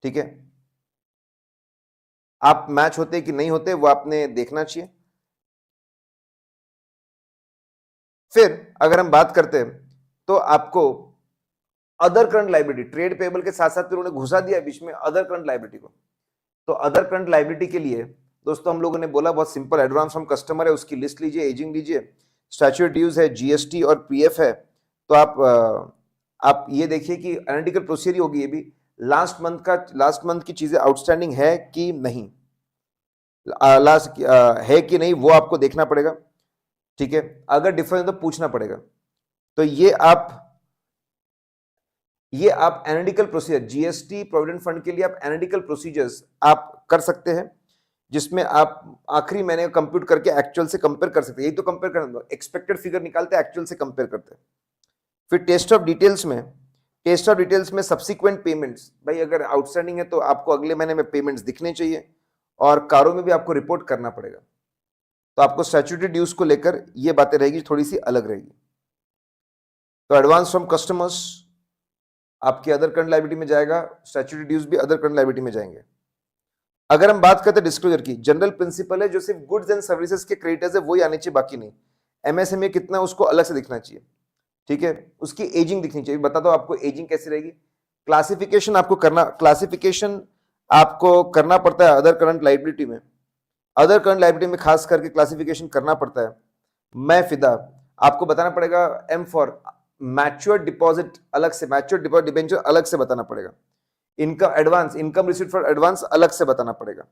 ठीक है। आप मैच होते कि नहीं होते वो आपने देखना चाहिए। फिर अगर हम बात करते हैं तो आपको other current liability, trade payable के साथ साथ फिर उन्होंने घुसा दिया बीच में अदर करंट लायबिलिटी को। तो अदर करंट लायबिलिटी के लिए दोस्तों हम लोगों ने बोला बहुत सिंपल, एडवांस फ्रॉम कस्टमर है, उसकी लिस्ट लीजिए, एजिंग लीजिए, स्टैट्यूटरी ड्यूज है, जीएसटी और पीएफ है। तो आप ये देखिए कि एनालिटिकल प्रोसीजर होगी ये भी, लास्ट मंथ की चीजें आउटस्टैंडिंग है कि नहीं, लास्ट है कि नहीं वो आपको देखना पड़ेगा, ठीक है। अगर डिफरेंस तो पूछना पड़ेगा। तो ये आप analytical procedure, GST provident fund के लिए आप एनालिटिकल प्रोसीजर्स आप कर सकते हैं, जिसमें आप आखिरी महीने कंप्यूट करके एक्चुअल से कंपेयर कर सकते हैं। यही तो कंपेयर करना, एक्सपेक्टेड फिगर निकालते हैं, एक्चुअल से कंपेयर करते हैं। फिर टेस्ट ऑफ डिटेल्स में सब्सिक्वेंट पेमेंट्स, भाई अगर आउटस्टैंडिंग है तो आपको अगले महीने में पेमेंट्स दिखने चाहिए, और कारों में भी आपको रिपोर्ट करना पड़ेगा। तो आपको स्टैट्यूटरी ड्यूज को लेकर ये बातें रहेगी, थोड़ी सी अलग रहेगी। तो एडवांस फ्रॉम कस्टमर्स आपके अदर करंट लायबिलिटी में जाएगा, स्टैट्यूटरी ड्यूज भी अदर करंट लायबिलिटी में जाएंगे। अगर हम बात करते हैं डिस्क्लोजर की, जनरल प्रिंसिपल है जो सिर्फ गुड्स एंड सर्विसेज के क्रेडिटर्स है वही आने चाहिए, बाकी नहीं। एमएसएमई कितना उसको अलग से दिखना चाहिए, ठीक है, उसकी एजिंग दिखनी चाहिए। बताता हूं आपको एजिंग कैसी रहेगी। क्लासिफिकेशन आपको करना पड़ता है अदर करंट लायबिलिटी में, अदर करंट लायबिलिटी में खास करके क्लासिफिकेशन करना पड़ता है। मैं फिदा आपको बताना पड़ेगा, एम फॉर मैच्योर डिपॉजिट अलग से, मैच्योर डिपॉजिट डिबेंचर अलग से बताना पड़ेगा, income advance, income received for advance अलग से बताना पड़ेगा,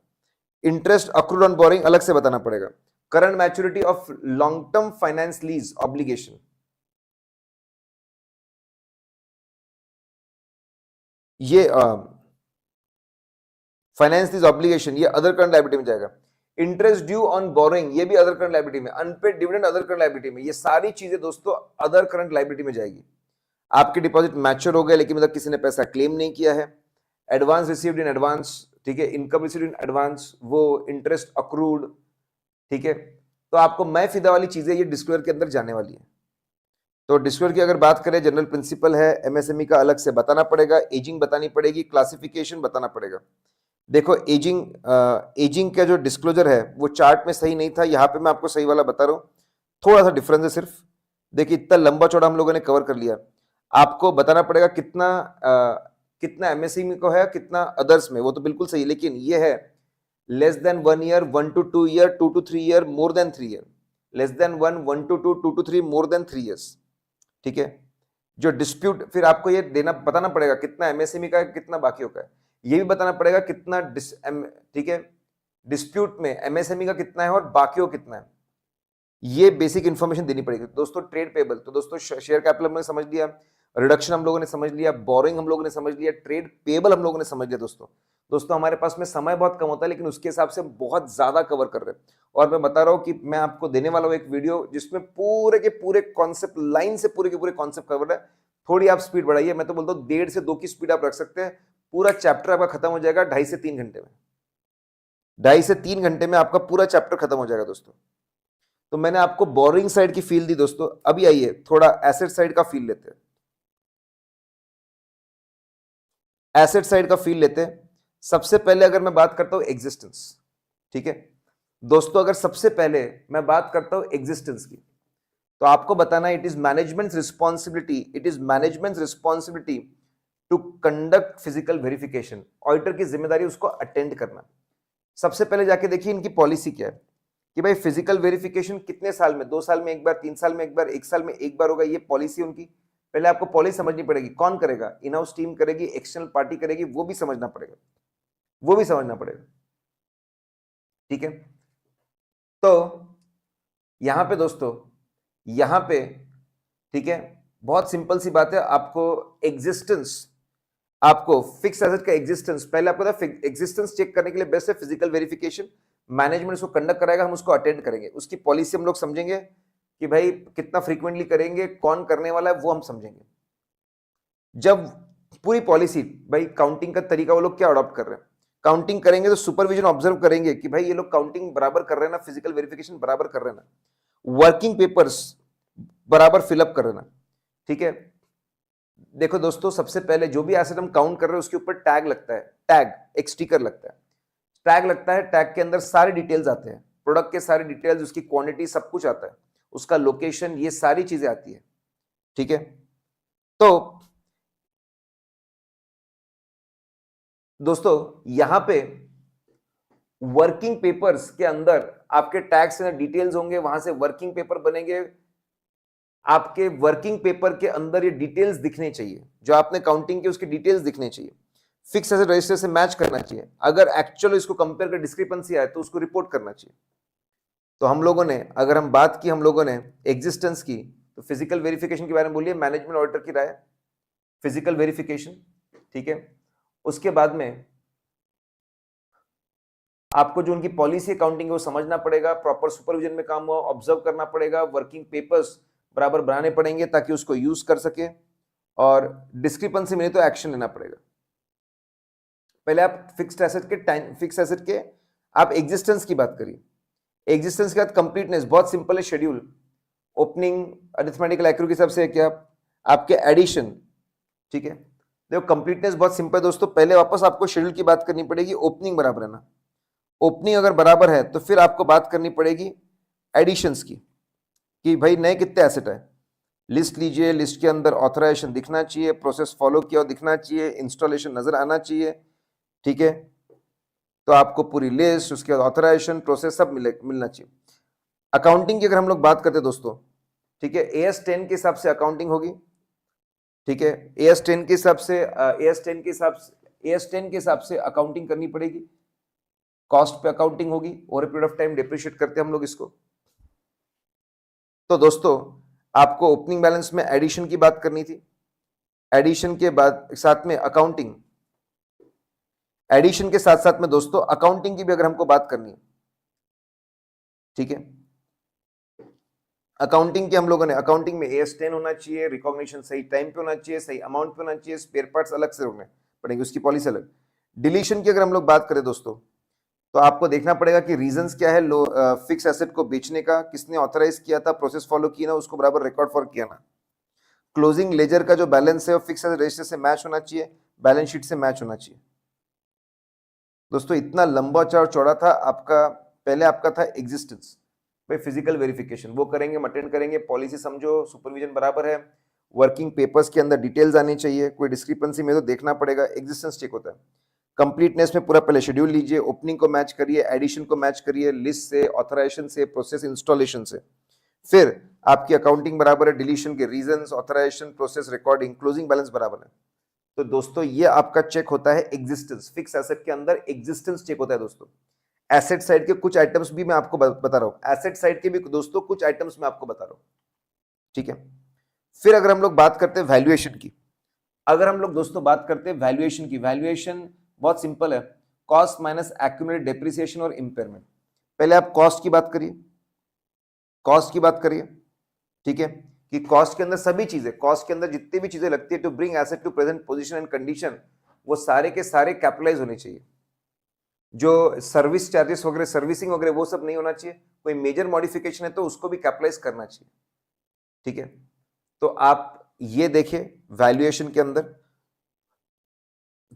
इंटरेस्ट अक्रूड ऑन बोरिंग अलग से बताना पड़ेगा, current maturity of long term finance lease obligation, ये फाइनेंस लीज ऑब्लिगेशन, ये अदर करंट लायबिलिटी में जाएगा। इंटरेस्ट ड्यू ऑन बोरिंग, ये भी अदर करंट लायबिलिटी में। Unpaid dividend other current liability में। ये सारी चीजें दोस्तों अदर करंट लायबिलिटी में जाएगी। आपके डिपॉजिट मैच्योर हो गए लेकिन मतलब किसी ने पैसा क्लेम नहीं किया है, एडवांस रिसीव्ड इन एडवांस, ठीक है, इनकम रिसीव्ड इन एडवांस, वो इंटरेस्ट अक्रूड, ठीक है। तो आपको मैं फिदा वाली चीजें ये डिस्क्लोजर के अंदर जाने वाली है। तो डिस्क्लोजर की अगर बात करें, जनरल प्रिंसिपल है, एमएसएमई का अलग से बताना पड़ेगा, एजिंग बतानी पड़ेगी, क्लासिफिकेशन बताना पड़ेगा। देखो एजिंग का जो डिस्क्लोजर है वो चार्ट में सही नहीं था, यहाँ पे मैं आपको सही वाला बता रहा हूँ, थोड़ा सा डिफरेंस है सिर्फ। देखिए इतना लंबा चौड़ा हम लोगों ने कवर कर लिया। आपको बताना पड़ेगा कितना एमएसएमई को है, कितना अदर्स में, वो तो बिल्कुल सही, लेकिन ये है less than 1 year, 1 to 2 year, 2 to 3 year, more than 3 year, less than 1 to 2, 2 to 3, more than 3 years. ठीक है, जो डिस्प्यूट, फिर आपको ये देना बताना पड़ेगा कितना एमएसएमई का है, कितना बाकियों का है, ये भी बताना पड़ेगा कितना ठीक है, डिस्प्यूट में एमएसएमई का कितना है और बाकियों कितना है, ये बेसिक इंफॉर्मेशन देनी पड़ेगी दोस्तों। ट्रेड पेबल, तो दोस्तों शेयर कैपिटल हमने समझ लिया, रिडक्शन हम लोगों ने समझ लिया, बोरिंग हम लोगों ने समझ लिया, ट्रेड पेबल हम लोगों ने समझ लिया। दोस्तों हमारे पास में समय बहुत कम होता है, लेकिन उसके हिसाब से हम बहुत ज्यादा कवर कर रहे हैं। और मैं बता रहा हूं कि मैं आपको देने वाला हूं एक वीडियो जिसमें पूरे के पूरे कॉन्सेप्ट, लाइन से पूरे के पूरे कॉन्सेप्ट कवर है। थोड़ी आप स्पीड बढ़ाइए, मैं तो बोलता हूं 1.5 से 2 की स्पीड आप रख सकते हैं, पूरा चैप्टर आपका खत्म हो जाएगा 2.5 से 3 घंटे में। 2.5 से 3 घंटे में आपका पूरा चैप्टर खत्म हो जाएगा दोस्तों। तो मैंने आपको बोरिंग साइड की फील दी दोस्तों, अभी आइए थोड़ा एसेट साइड का फील लेते हैं। एसेट साइड का फील लेते हैं। सबसे पहले अगर मैं बात करता हूं एग्जिस्टेंस, ठीक है दोस्तों, अगर सबसे पहले मैं बात करता हूं एग्जिस्टेंस की, तो आपको बताना it is management responsibility to conduct physical verification. Auditor की जिम्मेदारी उसको अटेंड करना। सबसे पहले जाके देखिए इनकी पॉलिसी क्या है कि भाई फिजिकल वेरिफिकेशन कितने साल में, 2 साल में एक बार, 3 साल में एक बार, 1 साल में एक बार होगा, ये पॉलिसी उनकी। पहले आपको पॉलिसी समझनी पड़ेगी, कौन करेगा, इन हाउस टीम करेगी, एक्सटर्नल पार्टी करेगी, वो भी समझना पड़ेगा, वो भी समझना पड़ेगा। ठीक है, तो यहां पे दोस्तों, यहां पे ठीक है, बहुत सिंपल सी बात है, आपको फिक्स एसेट का एग्जिस्टेंस, पहले आपको एग्जिस्टेंस चेक करने के लिए बेस्ट है फिजिकल वेरिफिकेशन। मैनेजमेंट उसको कंडक्ट कराएगा, हम उसको अटेंड करेंगे, उसकी पॉलिसी हम लोग समझेंगे कि भाई कितना फ्रीक्वेंटली करेंगे, कौन करने वाला है, वो हम समझेंगे। जब पूरी पॉलिसी, भाई काउंटिंग का तरीका वो लोग क्या अडॉप्ट कर रहे हैं, काउंटिंग करेंगे तो सुपरविजन ऑब्जर्व करेंगे कि भाई ये लोग काउंटिंग बराबर कर रहे हैं ना, फिजिकल वेरिफिकेशन बराबर कर रहे हैं ना, वर्किंग पेपर्स बराबर फिलअप कर रहे हैं ना। ठीक है, देखो दोस्तों, सबसे पहले जो भी एसेट हम काउंट कर रहे हैं उसके ऊपर टैग लगता है, टैग एक स्टिकर लगता है, टैग लगता है, टैग के अंदर सारे डिटेल्स आते हैं, प्रोडक्ट के सारे डिटेल्स, उसकी क्वांटिटी, सब कुछ आता है, उसका लोकेशन, ये सारी चीजें आती है। ठीक है, तो दोस्तों यहां पे वर्किंग पेपर्स के अंदर आपके टैक्स में डिटेल्स होंगे, वहां से वर्किंग पेपर बनेंगे, आपके वर्किंग पेपर के अंदर ये डिटेल्स दिखने चाहिए, जो आपने काउंटिंग की उसकी डिटेल्स दिखने चाहिए, फिक्स एसेट रजिस्टर से मैच करना चाहिए, अगर एक्चुअल इसको कंपेयर कर डिस्क्रिपेंसी आए तो उसको रिपोर्ट करना चाहिए। तो हम लोगों ने, अगर हम बात की हम लोगों ने एग्जिस्टेंस की, तो फिजिकल वेरिफिकेशन के बारे में बोलिए, मैनेजमेंट ऑडिटर की राय, फिजिकल वेरिफिकेशन। ठीक है, उसके बाद में आपको जो उनकी पॉलिसी अकाउंटिंग है वो समझना पड़ेगा, प्रॉपर सुपरविजन में काम हुआ ऑब्जर्व करना पड़ेगा, वर्किंग पेपर्स बराबर बनाने पड़ेंगे ताकि उसको यूज कर सके, और डिस्क्रिपेंसी मिले तो एक्शन लेना पड़ेगा। पहले आप फिक्स एसेट के आप एग्जिस्टेंस की बात करिए। एग्जिस्टेंस के बाद कंप्लीटनेस बहुत सिंपल है, शेड्यूल, ओपनिंग, अरिथमेटिकल एक्यूरेसी के हिसाब से क्या आपके एडिशन। ठीक है, देखो कंप्लीटनेस बहुत सिंपल है दोस्तों, पहले वापस आपको शेड्यूल की बात करनी पड़ेगी, ओपनिंग बराबर है ना, ओपनिंग अगर बराबर है तो फिर आपको बात करनी पड़ेगी एडिशंस की, कि भाई नए कितने एसेट है, लिस्ट लीजिए, लिस्ट के अंदर ऑथराइजेशन दिखना चाहिए, प्रोसेस फॉलो किया दिखना चाहिए, इंस्टॉलेशन नजर आना चाहिए। ठीक है, तो आपको पूरी लिस्ट, उसके बाद ऑथराइजेशन, प्रोसेस सब मिलना चाहिए। अकाउंटिंग की अगर हम लोग बात करते हैं दोस्तों, ठीक है, एएस 10 के हिसाब से अकाउंटिंग होगी। ठीक है, एएस 10 के हिसाब से अकाउंटिंग करनी पड़ेगी, कॉस्ट पे अकाउंटिंग होगी, over a period of time depreciate करते हैं हम लोग इसको। तो दोस्तों आपको ओपनिंग बैलेंस में एडिशन की बात करनी थी, एडिशन के बाद साथ में अकाउंटिंग, एडिशन के साथ साथ में दोस्तों अकाउंटिंग की भी अगर हमको बात करनी है, ठीक है, अकाउंटिंग के हम लोगों ने, अकाउंटिंग में एएस 10 होना चाहिए, रिकॉग्निशन सही टाइम पे होना चाहिए, सही अमाउंट पे होना चाहिए, स्पेयर पार्ट्स अलग से होने पड़ेंगे, उसकी पॉलिसी अलग। डिलीशन की अगर हम लोग बात करें दोस्तों, तो आपको देखना पड़ेगा कि रीजंस क्या है फिक्स एसेट को बेचने का, किसने ऑथराइज किया था, प्रोसेस फॉलो किया ना, उसको बराबर रिकॉर्ड फॉर किया ना। क्लोजिंग लेजर का जो बैलेंस है वो फिक्स एसेट रजिस्टर से मैच होना चाहिए, बैलेंस शीट से मैच होना चाहिए। दोस्तों इतना लंबा और चौड़ा था आपका, पहले आपका था एग्जिस्टेंस, भाई फिजिकल वेरिफिकेशन वो करेंगे, अटेंड करेंगे, पॉलिसी समझो, सुपरविजन बराबर है, वर्किंग पेपर्स के अंदर डिटेल्स आनी चाहिए, कोई डिस्क्रिपेंसी में तो देखना पड़ेगा, एग्जिस्टेंस चेक होता है। कंप्लीटनेस में पूरा पहले शेड्यूल लीजिए, ओपनिंग को मैच करिए, एडिशन को मैच करिए, लिस्ट से, ऑथराइजेशन से, प्रोसेस इंस्टॉलेशन से, फिर आपकी अकाउंटिंग बराबर है, डिलीशन के reasons, authorisation, process, recording, closing balance बराबर है। तो दोस्तों ये आपका चेक होता है एग्जिस्टेंस, फिक्स एसेट के अंदर एग्जिस्टेंस चेक होता है दोस्तों। एसेट साइड के कुछ आइटम्स भी मैं आपको बता रहा हूं, एसेट साइड के भी दोस्तों कुछ आइटम्स मैं आपको बता रहा हूं, ठीक है। फिर अगर हम लोग बात करते हैं वैल्यूएशन की, अगर हम लोग दोस्तों बात करते हैं वैल्यूएशन की, वैल्यूएशन बहुत सिंपल है, कॉस्ट माइनस एक्यूमुलेटेड डेप्रिसिएशन और इंपेयरमेंट। पहले आप कॉस्ट की बात करिए, कॉस्ट की बात करिए, ठीक है, कि कॉस्ट के अंदर सभी चीजें, कॉस्ट के अंदर जितनी भी चीजें लगती है to bring asset to present position and condition, वो सारे के सारे कैपिटलाइज होने चाहिए। जो सर्विस चार्जेस वगैरह, सर्विसिंग वगैरह, वो सब नहीं होना चाहिए। कोई मेजर मॉडिफिकेशन है तो उसको भी कैपिटलाइज करना चाहिए, ठीक है। तो आप ये देखिए वैल्यूएशन के अंदर,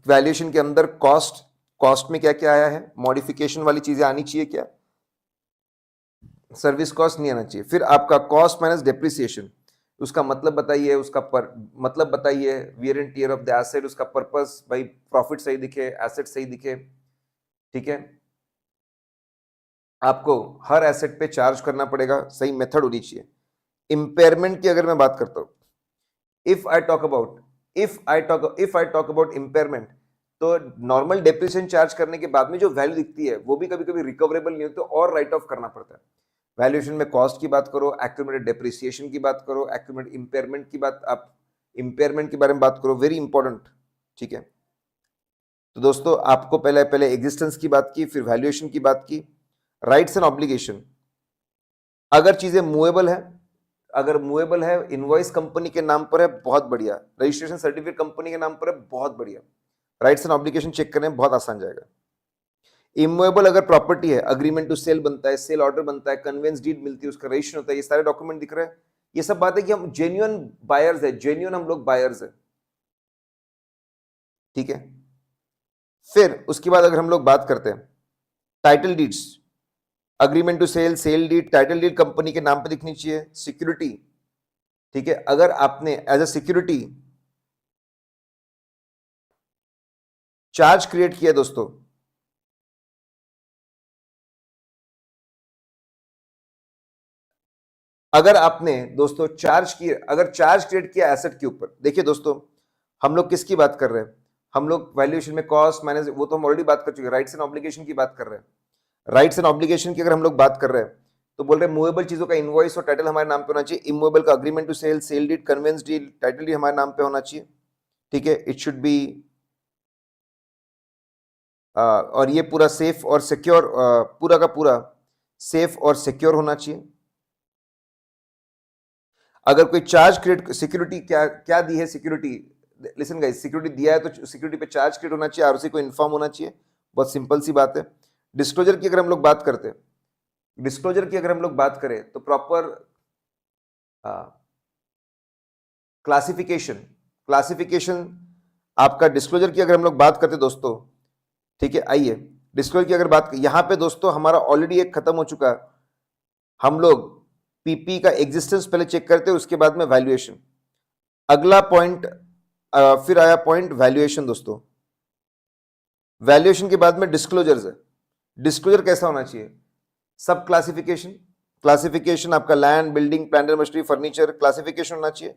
वैल्यूएशन के अंदर कॉस्ट, कॉस्ट में क्या क्या आया है, मॉडिफिकेशन वाली चीजें आनी चाहिए क्या, सर्विस कॉस्ट नहीं आना चाहिए। फिर आपका कॉस्ट माइनस डेप्रिसिएशन, उसका मतलब बताइए, उसका मतलब बताइए, wear and tear of the asset, उसका पर्पस, भाई प्रॉफिट सही दिखे, एसेट सही दिखे, ठीक है। आपको हर एसेट पे चार्ज करना पड़ेगा, सही मेथड होनी चाहिए। इंपेयरमेंट की अगर मैं बात करता हूं, if I talk about impairment, तो नॉर्मल डेप्रिसिएशन चार्ज करने के बाद में जो वैल्यू दिखती है वो भी कभी कभी रिकवरेबल नहीं होती और राइट ऑफ करना पड़ता है। वैल्यूएशन में कॉस्ट की बात करो, एक्यूमुलेटेड डेप्रिसिएशन की बात करो, एक्यूमुलेटेड इंपेयरमेंट की बात, आप इंपेयरमेंट के बारे में बात करो, वेरी इंपॉर्टेंट, ठीक है। तो दोस्तों आपको पहले एग्जिस्टेंस की बात की, फिर वैल्यूएशन की बात की, राइट्स एंड ऑब्लिगेशन। अगर चीजें मूवेबल है, अगर मूवेबल है, इनवॉइस कंपनी के नाम पर है, बहुत बढ़िया, रजिस्ट्रेशन सर्टिफिकेट कंपनी के नाम पर है, बहुत बढ़िया, राइट्स एंड ऑब्लिगेशन चेक करने में बहुत आसान जाएगा। इमूवेबल अगर प्रॉपर्टी है, अग्रीमेंट टू सेल बनता है, सेल ऑर्डर बनता है, कन्वेंस डीड मिलती है, उसका रजिस्ट्रेशन होता है, ये सारे डॉक्यूमेंट दिख रहे हैं, ये सब बात है कि हम जेन्युइन बायर्स है, जेन्युइन हम लोग बायर्स है, ठीक है। फिर उसके बाद अगर हम लोग बात करते हैं title deeds, agreement to sale, sale deed, title deed company के नाम पे दिखनी चाहिए, सिक्योरिटी, ठीक है। अगर आपने as a security charge create किया दोस्तों, अगर आपने दोस्तों चार्ज किया, अगर चार्ज क्रिएट किया एसेट के ऊपर, देखिए दोस्तों हम लोग किसकी बात कर रहे हैं, हम लोग वैल्यूएशन में कॉस्ट माइनस, वो तो हम ऑलरेडी बात कर चुके हैं, राइट्स एंड ऑब्लिगेशन की बात कर रहे हैं। राइट्स एंड ऑब्लिगेशन की अगर हम लोग बात कर रहे हैं तो बोल रहे हैं मूवेबल चीजों का इनवॉइस और टाइटल हमारे नाम पे होना चाहिए, इमूवेबल का agreement to sale, sale deed, conveyance deed, title deed हमारे नाम पे होना चाहिए, ठीक है। इट शुड बी, और ये पूरा सेफ और सिक्योर, पूरा का पूरा सेफ और सिक्योर होना चाहिए। अगर कोई चार्ज क्रिएट, सिक्योरिटी क्या क्या दी है, सिक्योरिटी, लिसन गाइस, सिक्योरिटी दिया है तो सिक्योरिटी पे चार्ज क्रिएट होना चाहिए, आरओसी को इन्फॉर्म होना चाहिए, बहुत सिंपल सी बात है। डिस्क्लोजर की अगर हम लोग बात करते हैं, डिस्क्लोजर की अगर हम लोग बात करें तो प्रॉपर क्लासिफिकेशन, क्लासिफिकेशन आपका डिस्क्लोजर की अगर हम लोग बात करते दोस्तों, ठीक है, आइए डिस्क्लोजर की अगर बात, यहां पे दोस्तों हमारा ऑलरेडी एक खत्म हो चुका, हम लोग पीपी का एग्जिस्टेंस पहले चेक करते हैं, उसके बाद में वैल्यूएशन। अगला पॉइंट, फिर आया पॉइंट वैल्यूएशन दोस्तों, वैल्यूएशन के बाद में डिस्क्लोजर्स है। डिस्क्लोजर कैसा होना चाहिए, सब क्लासिफिकेशन, क्लासिफिकेशन आपका land, building, plant and machinery, furniture, classification होना चाहिए,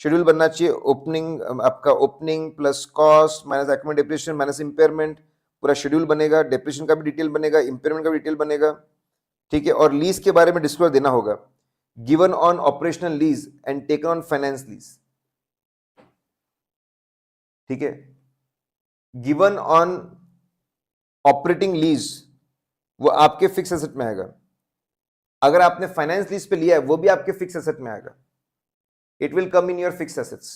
शेड्यूल बनना चाहिए, ओपनिंग आपका opening plus cost minus accumulated depreciation minus impairment, पूरा शेड्यूल बनेगा, डेप्रिसिएशन का भी डिटेल बनेगा, इंपेयरमेंट का भी डिटेल बनेगा, ठीक है। और लीज के बारे में डिस्क्लोजर देना होगा, given on operational lease and taken on finance lease, ठीक है। गिवन ऑन ऑपरेटिंग लीज वो आपके फिक्स एसेट में आएगा, अगर आपने फाइनेंस लीज पे लिया है वो भी आपके फिक्स एसेट में आएगा, it will come in your fix assets.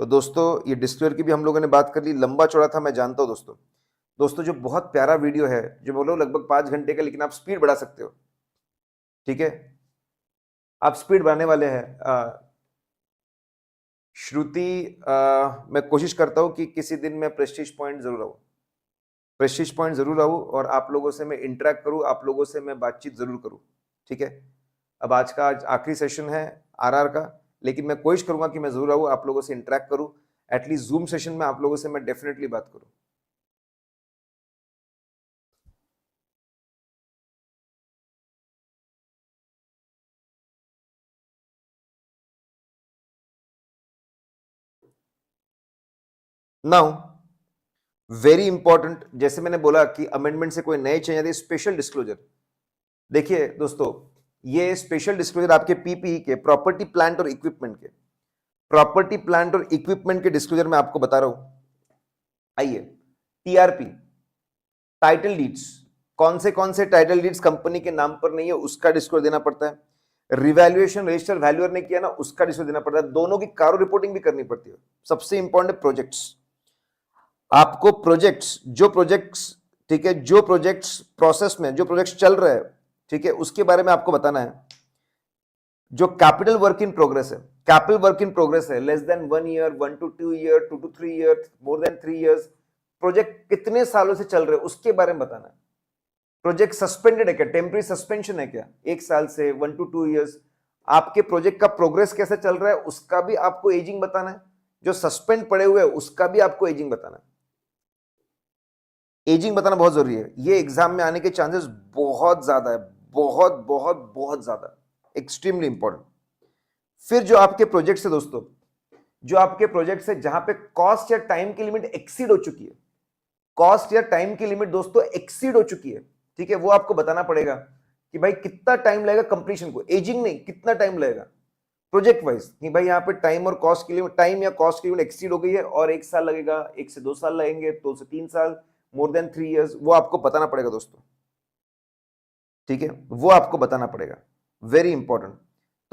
तो दोस्तों ये डिस्क्लोजर की भी हम लोगों ने बात कर ली, लंबा चौड़ा था मैं जानता हूं दोस्तों, दोस्तों जो बहुत प्यारा वीडियो है, जो बोलो लगभग 5 घंटे का, लेकिन आप स्पीड बढ़ा सकते हो, ठीक है, आप स्पीड बढ़ाने वाले हैं, श्रुति, मैं कोशिश करता हूं कि किसी दिन मैं प्रेस्टीज पॉइंट जरूर आऊं, प्रेस्टीज पॉइंट जरूर आऊं और आप लोगों से मैं इंटरेक्ट करूं, आप लोगों से मैं बातचीत जरूर करूं। ठीक है, अब आज आखिरी सेशन है आरआर का, लेकिन मैं कोशिश करूंगा कि मैं जरूर आऊं, आप लोगों से इंटरेक्ट करूं, एटलीस्ट जूम सेशन में आप लोगों से मैं डेफिनेटली बात करूं। नाउ वेरी इंपॉर्टेंट, जैसे मैंने बोला कि अमेंडमेंट से कोई नए चेंज आते, स्पेशल डिस्क्लोजर। देखिए दोस्तों, ये स्पेशल डिस्क्लोजर आपके पीपीई के, प्रॉपर्टी प्लांट और इक्विपमेंट के, प्रॉपर्टी प्लांट और इक्विपमेंट के डिस्क्लोजर मैं आपको बता रहा हूं। आइए, टीआरपी, टाइटल डीड्स, कौन से टाइटल डीड्स कंपनी के नाम पर नहीं है उसका डिस्क्लोजर देना पड़ता है। रिवैल्यूएशन रजिस्टर वैल्यूअर ने किया ना, उसका डिस्क्लोजर देना पड़ता है। दोनों की कारो रिपोर्टिंग भी करनी पड़ती है। सबसे इंपॉर्टेंट प्रोजेक्ट्स, आपको प्रोजेक्ट्स, जो प्रोजेक्ट्स, ठीक है, जो प्रोजेक्ट्स प्रोसेस में, जो प्रोजेक्ट्स चल रहे हैं, ठीक है, उसके बारे में आपको बताना है। जो कैपिटल वर्क इन प्रोग्रेस है, कैपिटल वर्क इन प्रोग्रेस है, less than 1 year, 1 to 2 year, 2 to 3 year, more than 3 years, project कितने सालों से चल रहे हैं उसके बारे में बताना है। प्रोजेक्ट सस्पेंडेड है क्या, टेम्पररी सस्पेंशन है क्या, 1 साल से 1 to 2 इयर्स, आपके प्रोजेक्ट का प्रोग्रेस कैसे चल रहा है उसका भी आपको एजिंग बताना है। जो सस्पेंड पड़े हुए हैं उसका भी आपको एजिंग बताना है। एजिंग बताना बहुत जरूरी है, ये एग्जाम में आने के चांसेस बहुत ज्यादा है, बहुत बहुत बहुत ज्यादा, एक्सट्रीमली इंपॉर्टेंट। फिर जो आपके प्रोजेक्ट है दोस्तों, जो आपके प्रोजेक्ट है जहां पे कॉस्ट या टाइम की लिमिट एक्सीड हो चुकी है, कॉस्ट या टाइम की लिमिट दोस्तों एक्सीड हो चुकी है, ठीक है, वो आपको बताना पड़ेगा कि भाई कितना टाइम लगेगा कंप्लीशन को, एजिंग नहीं, कितना टाइम लगेगा प्रोजेक्ट वाइज, कि भाई यहाँ पे टाइम और कॉस्ट की लिमिट, टाइम या कॉस्ट की लिमिट एक्सीड हो गई है और 1 साल लगेगा, 1 से 2 साल लगेंगे, 2 से 3 साल, मोर देन 3 इयर्स, वो आपको बताना पड़ेगा दोस्तों। ठीक है, वो आपको बताना पड़ेगा, वेरी इंपॉर्टेंट।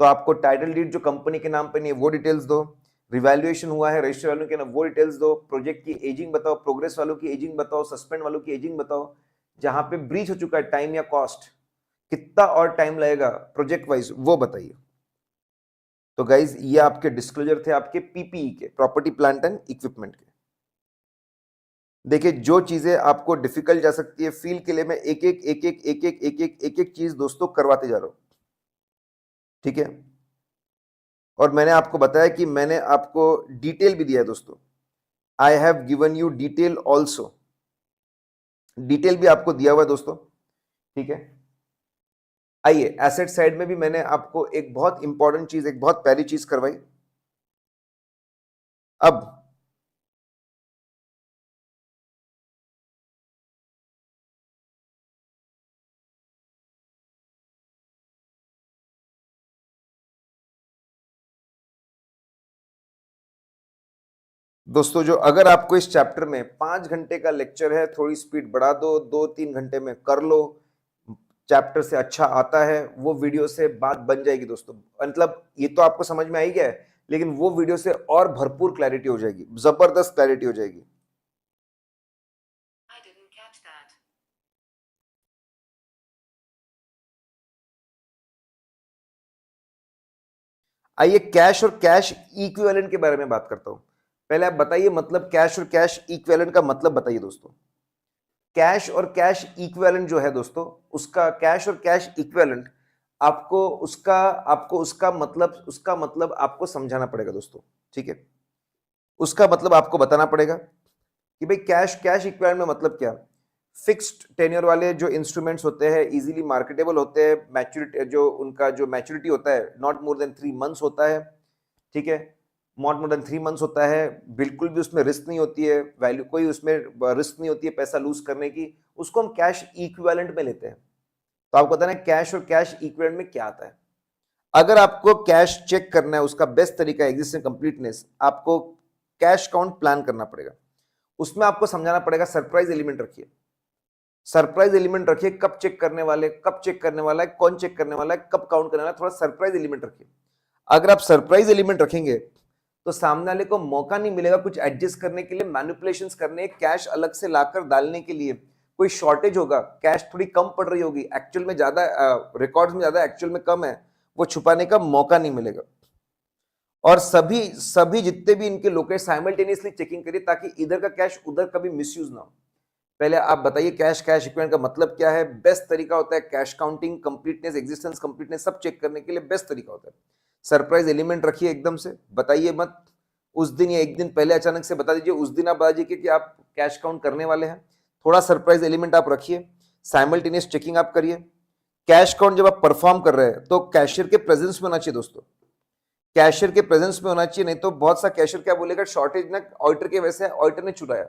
तो आपको टाइटल डीड जो कंपनी के नाम पे नहीं है वो डिटेल्स दो, रिवैल्यूएशन हुआ है रजिस्टर वालों के ना वो डिटेल्स दो, प्रोजेक्ट की एजिंग बताओ, प्रोग्रेस वालों की एजिंग बताओ, सस्पेंड वालों की एजिंग बताओ, जहां पे ब्रीच हो चुका है टाइम या कॉस्ट, कितना और टाइम लगेगा प्रोजेक्ट वाइज वो बताइए। तो गाइज ये आपके डिस्क्लोजर थे आपके पीपीई के, प्रॉपर्टी प्लांट एंड इक्विपमेंट के। देखिए जो चीजें आपको डिफिकल्ट जा सकती है फील के लिए मैं एक एक चीज दोस्तों करवाते जा रहा हूं, ठीक है। और मैंने आपको बताया कि मैंने आपको डिटेल भी दिया है दोस्तों, I have given you detail also, detail भी आपको दिया हुआ है दोस्तों, ठीक है। आइए एसेट साइड में भी मैंने आपको एक बहुत इंपॉर्टेंट चीज, एक बहुत पहली चीज करवाई। अब दोस्तों जो अगर आपको इस चैप्टर में 5 घंटे का लेक्चर है, थोड़ी स्पीड बढ़ा दो, 2-3 घंटे में कर लो, चैप्टर से अच्छा आता है, वो वीडियो से बात बन जाएगी दोस्तों। मतलब ये तो आपको समझ में आई गया है, लेकिन वो वीडियो से और भरपूर क्लैरिटी हो जाएगी, जबरदस्त क्लैरिटी हो जाएगी। आइए कैश और कैश इक्विवेलेंट के बारे में बात करता हूं। पहले आप बताइए मतलब कैश और कैश इक्विवेलेंट का मतलब बताइए दोस्तों। कैश और कैश इक्विवेलेंट जो है दोस्तों, उसका कैश और कैश इक्विवेलेंट उसका मतलब आपको समझाना पड़ेगा दोस्तों, ठीक है। उसका मतलब आपको बताना पड़ेगा कि भाई कैश कैश इक्विवेलेंट में मतलब क्या। फिक्स्ड टेन्योर वाले जो इंस्ट्रूमेंट्स होते हैं इजीली मार्केटेबल होते हैं, मैच्योरिटी जो उनका जो मैच्योरिटी होता है नॉट मोर देन 3 मंथ्स होता है, ठीक है, नॉट मोर देन 3 मंथ्स होता है, बिल्कुल भी उसमें रिस्क नहीं होती है, वैल्यू कोई उसमें रिस्क नहीं होती है पैसा लूज करने की, उसको हम कैश इक्विवेलेंट में लेते हैं। तो आपको बताना है कैश और कैश इक्विवेलेंट में क्या आता है। अगर आपको कैश चेक करना है, उसका बेस्ट तरीका एग्जिस्टिंग कंप्लीटनेस, आपको कैश काउंट प्लान करना पड़ेगा। उसमें आपको समझाना पड़ेगा सरप्राइज एलिमेंट रखिए, सरप्राइज एलिमेंट रखिए, कब चेक करने वाले, कब चेक करने वाला है, कौन चेक करने वाला है, कब काउंट करने वाला है, थोड़ा सरप्राइज एलिमेंट रखिए। अगर आप सरप्राइज एलिमेंट रखेंगे तो सामने वाले को मौका नहीं मिलेगा कुछ एडजस्ट करने के लिए, मैनिपुलेशंस करने, कैश अलग से लाकर डालने के लिए, कोई शॉर्टेज होगा, कैश थोड़ी कम पड़ रही होगी, एक्चुअल में ज्यादा, रिकॉर्ड्स में ज्यादा, एक्चुअल में कम है, वो छुपाने का मौका नहीं मिलेगा। और सभी सभी जितने भी इनके लोग हैं साइमल्टेनियसली चेकिंग करिए ताकि इधर का कैश उधर कभी मिसयूज ना हो। पहले आप बताइए कैश कैश इक्विवेलेंट का मतलब क्या है। बेस्ट तरीका होता है cash counting, completeness, existence, completeness सब चेक करने के लिए बेस्ट तरीका होता है। सरप्राइज एलिमेंट रखिए, एकदम से बताइए मत, उस दिन या एक दिन पहले अचानक से बता दीजिए, उस दिन आप बता दीजिए कि आप कैश काउंट करने वाले हैं। थोड़ा सरप्राइज एलिमेंट आप रखिए, साइमल्टेनियस चेकिंग आप करिए। कैश काउंट जब आप परफॉर्म कर रहे हैं तो कैशियर के प्रेजेंस में होना चाहिए दोस्तों, कैशियर के प्रेजेंस में होना चाहिए, नहीं तो बहुत सा कैशियर क्या बोलेगा, शॉर्टेज ना ऑडिटर के वैसे ऑडिटर ने चुराया।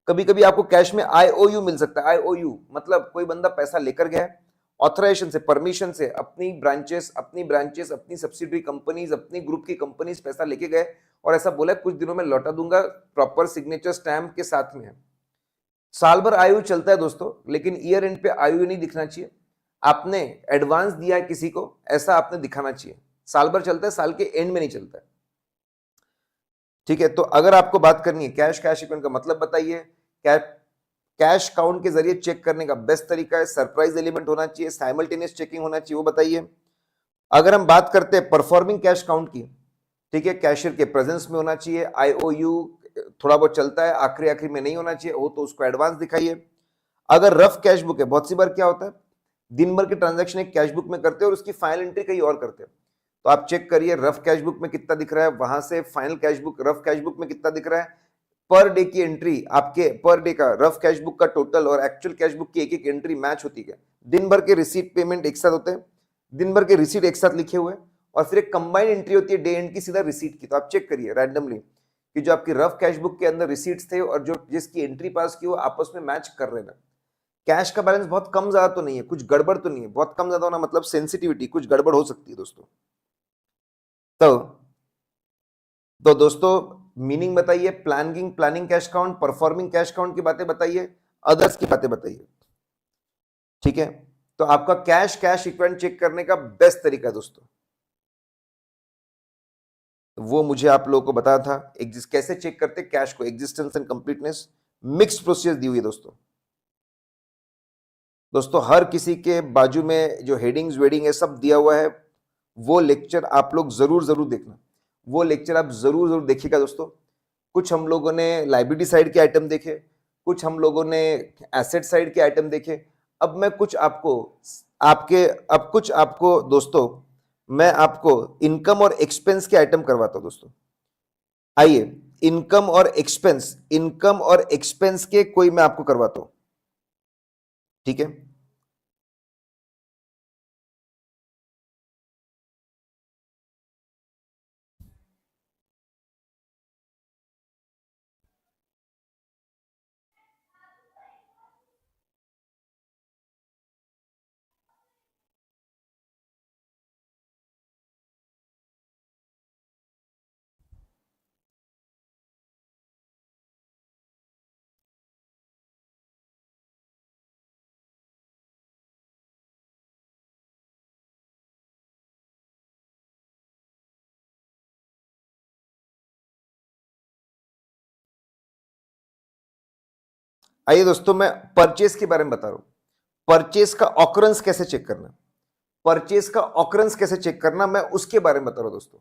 कभी कभी आपको कैश में आईओयू मिल सकता है। आईओयू मतलब कोई बंदा पैसा लेकर गया है ऑथराइजेशन से, परमिशन से, अपनी ब्रांचेस अपनी सब्सिडरी कंपनीज, अपनी ग्रुप की कंपनीज पैसा लेके गए और ऐसा बोला कुछ दिनों में लौटा दूंगा, प्रॉपर सिग्नेचर स्टैम्प के साथ में है। साल भर आयु चलता है दोस्तों, लेकिन ईयर एंड पे आयु नहीं दिखना चाहिए। आपने एडवांस दिया है किसी को ऐसा आपने दिखाना चाहिए। साल भर चलता है, साल के एंड में नहीं चलता है। ठीक है, तो अगर आपको बात करनी है कैश कैश इक्विवेलेंट का मतलब बताइए। कैश काउंट के जरिए चेक करने का बेस्ट तरीका है, सरप्राइज एलिमेंट होना चाहिए, साइमल्टेनियस चेकिंग होना चाहिए, वो बताइए। अगर हम बात करते हैं परफॉर्मिंग कैश काउंट की, ठीक है, कैशियर के प्रेजेंस में होना चाहिए। आईओयू थोड़ा बहुत चलता है, आखिरी आखिरी में नहीं होना चाहिए, वो तो उसको एडवांस दिखाइए। अगर रफ कैश बुक है, बहुत सी बार क्या होता है दिन भर के ट्रांजैक्शन एक कैश बुक में करते हैं और उसकी फाइनल एंट्री कहीं और करते हैं, तो आप चेक करिए रफ कैश बुक में कितना दिख रहा है, वहां से final cash book rough cash book में कितना दिख रहा है। पर डे की एंट्री आपके पर डे का रफ कैश बुक का टोटल और एक्चुअल कैश बुक की एक एक एंट्री मैच होती है। दिन भर के रिसीट पेमेंट एक साथ होते हैं, दिन भर के रिसीट एक साथ लिखे हुए और फिर एक कंबाइंड एंट्री होती है डे एंड की सीधा रिसीट की। तो आप चेक करिए रैंडमली कि जो आपकी रफ कैश बुक के अंदर रिसीट्स थे और जो जिसकी एंट्री पास की वो आपस में मैच कर रहे हैं। कैश का बैलेंस बहुत कम ज्यादा तो नहीं है, कुछ गड़बड़ तो नहीं है, बहुत कम ज्यादा होना मतलब सेंसिटिविटी, कुछ गड़बड़ हो सकती है दोस्तों। तो दोस्तों मीनिंग बताइए, planning cash count, performing cash count की बातें बताइए, अदर्स की बातें बताइए। ठीक है, तो आपका कैश कैश इक्विवेलेंट चेक करने का बेस्ट तरीका है दोस्तों, वो मुझे आप लोगों को बताया था कैसे चेक करते कैश को, existence and completeness, mix procedure दी हुई है दोस्तों। दोस्तों हर किसी के बाजू में जो हेडिंग्स वेडिंग है सब दिया हुआ है, वो लेक्चर आप लोग जरूर जरूर देखना, वो लेक्चर आप जरूर जरूर देखिएगा दोस्तों। कुछ हम लोगों ने लाइबिलिटी साइड के आइटम देखे, कुछ हम लोगों ने एसेट साइड के आइटम देखे। अब मैं कुछ आपको कुछ आपको दोस्तों मैं आपको इनकम और एक्सपेंस के आइटम करवाता हूं दोस्तों। आइए इनकम और एक्सपेंस के कोई मैं आपको करवाता हूं, ठीक है। आइए दोस्तों मैं परचेस के बारे में बता रहा हूं, परचेस का ऑकरेंस कैसे चेक करना, परचेस का ऑकरेंस कैसे चेक करना, मैं उसके बारे में बता रहा हूं दोस्तों।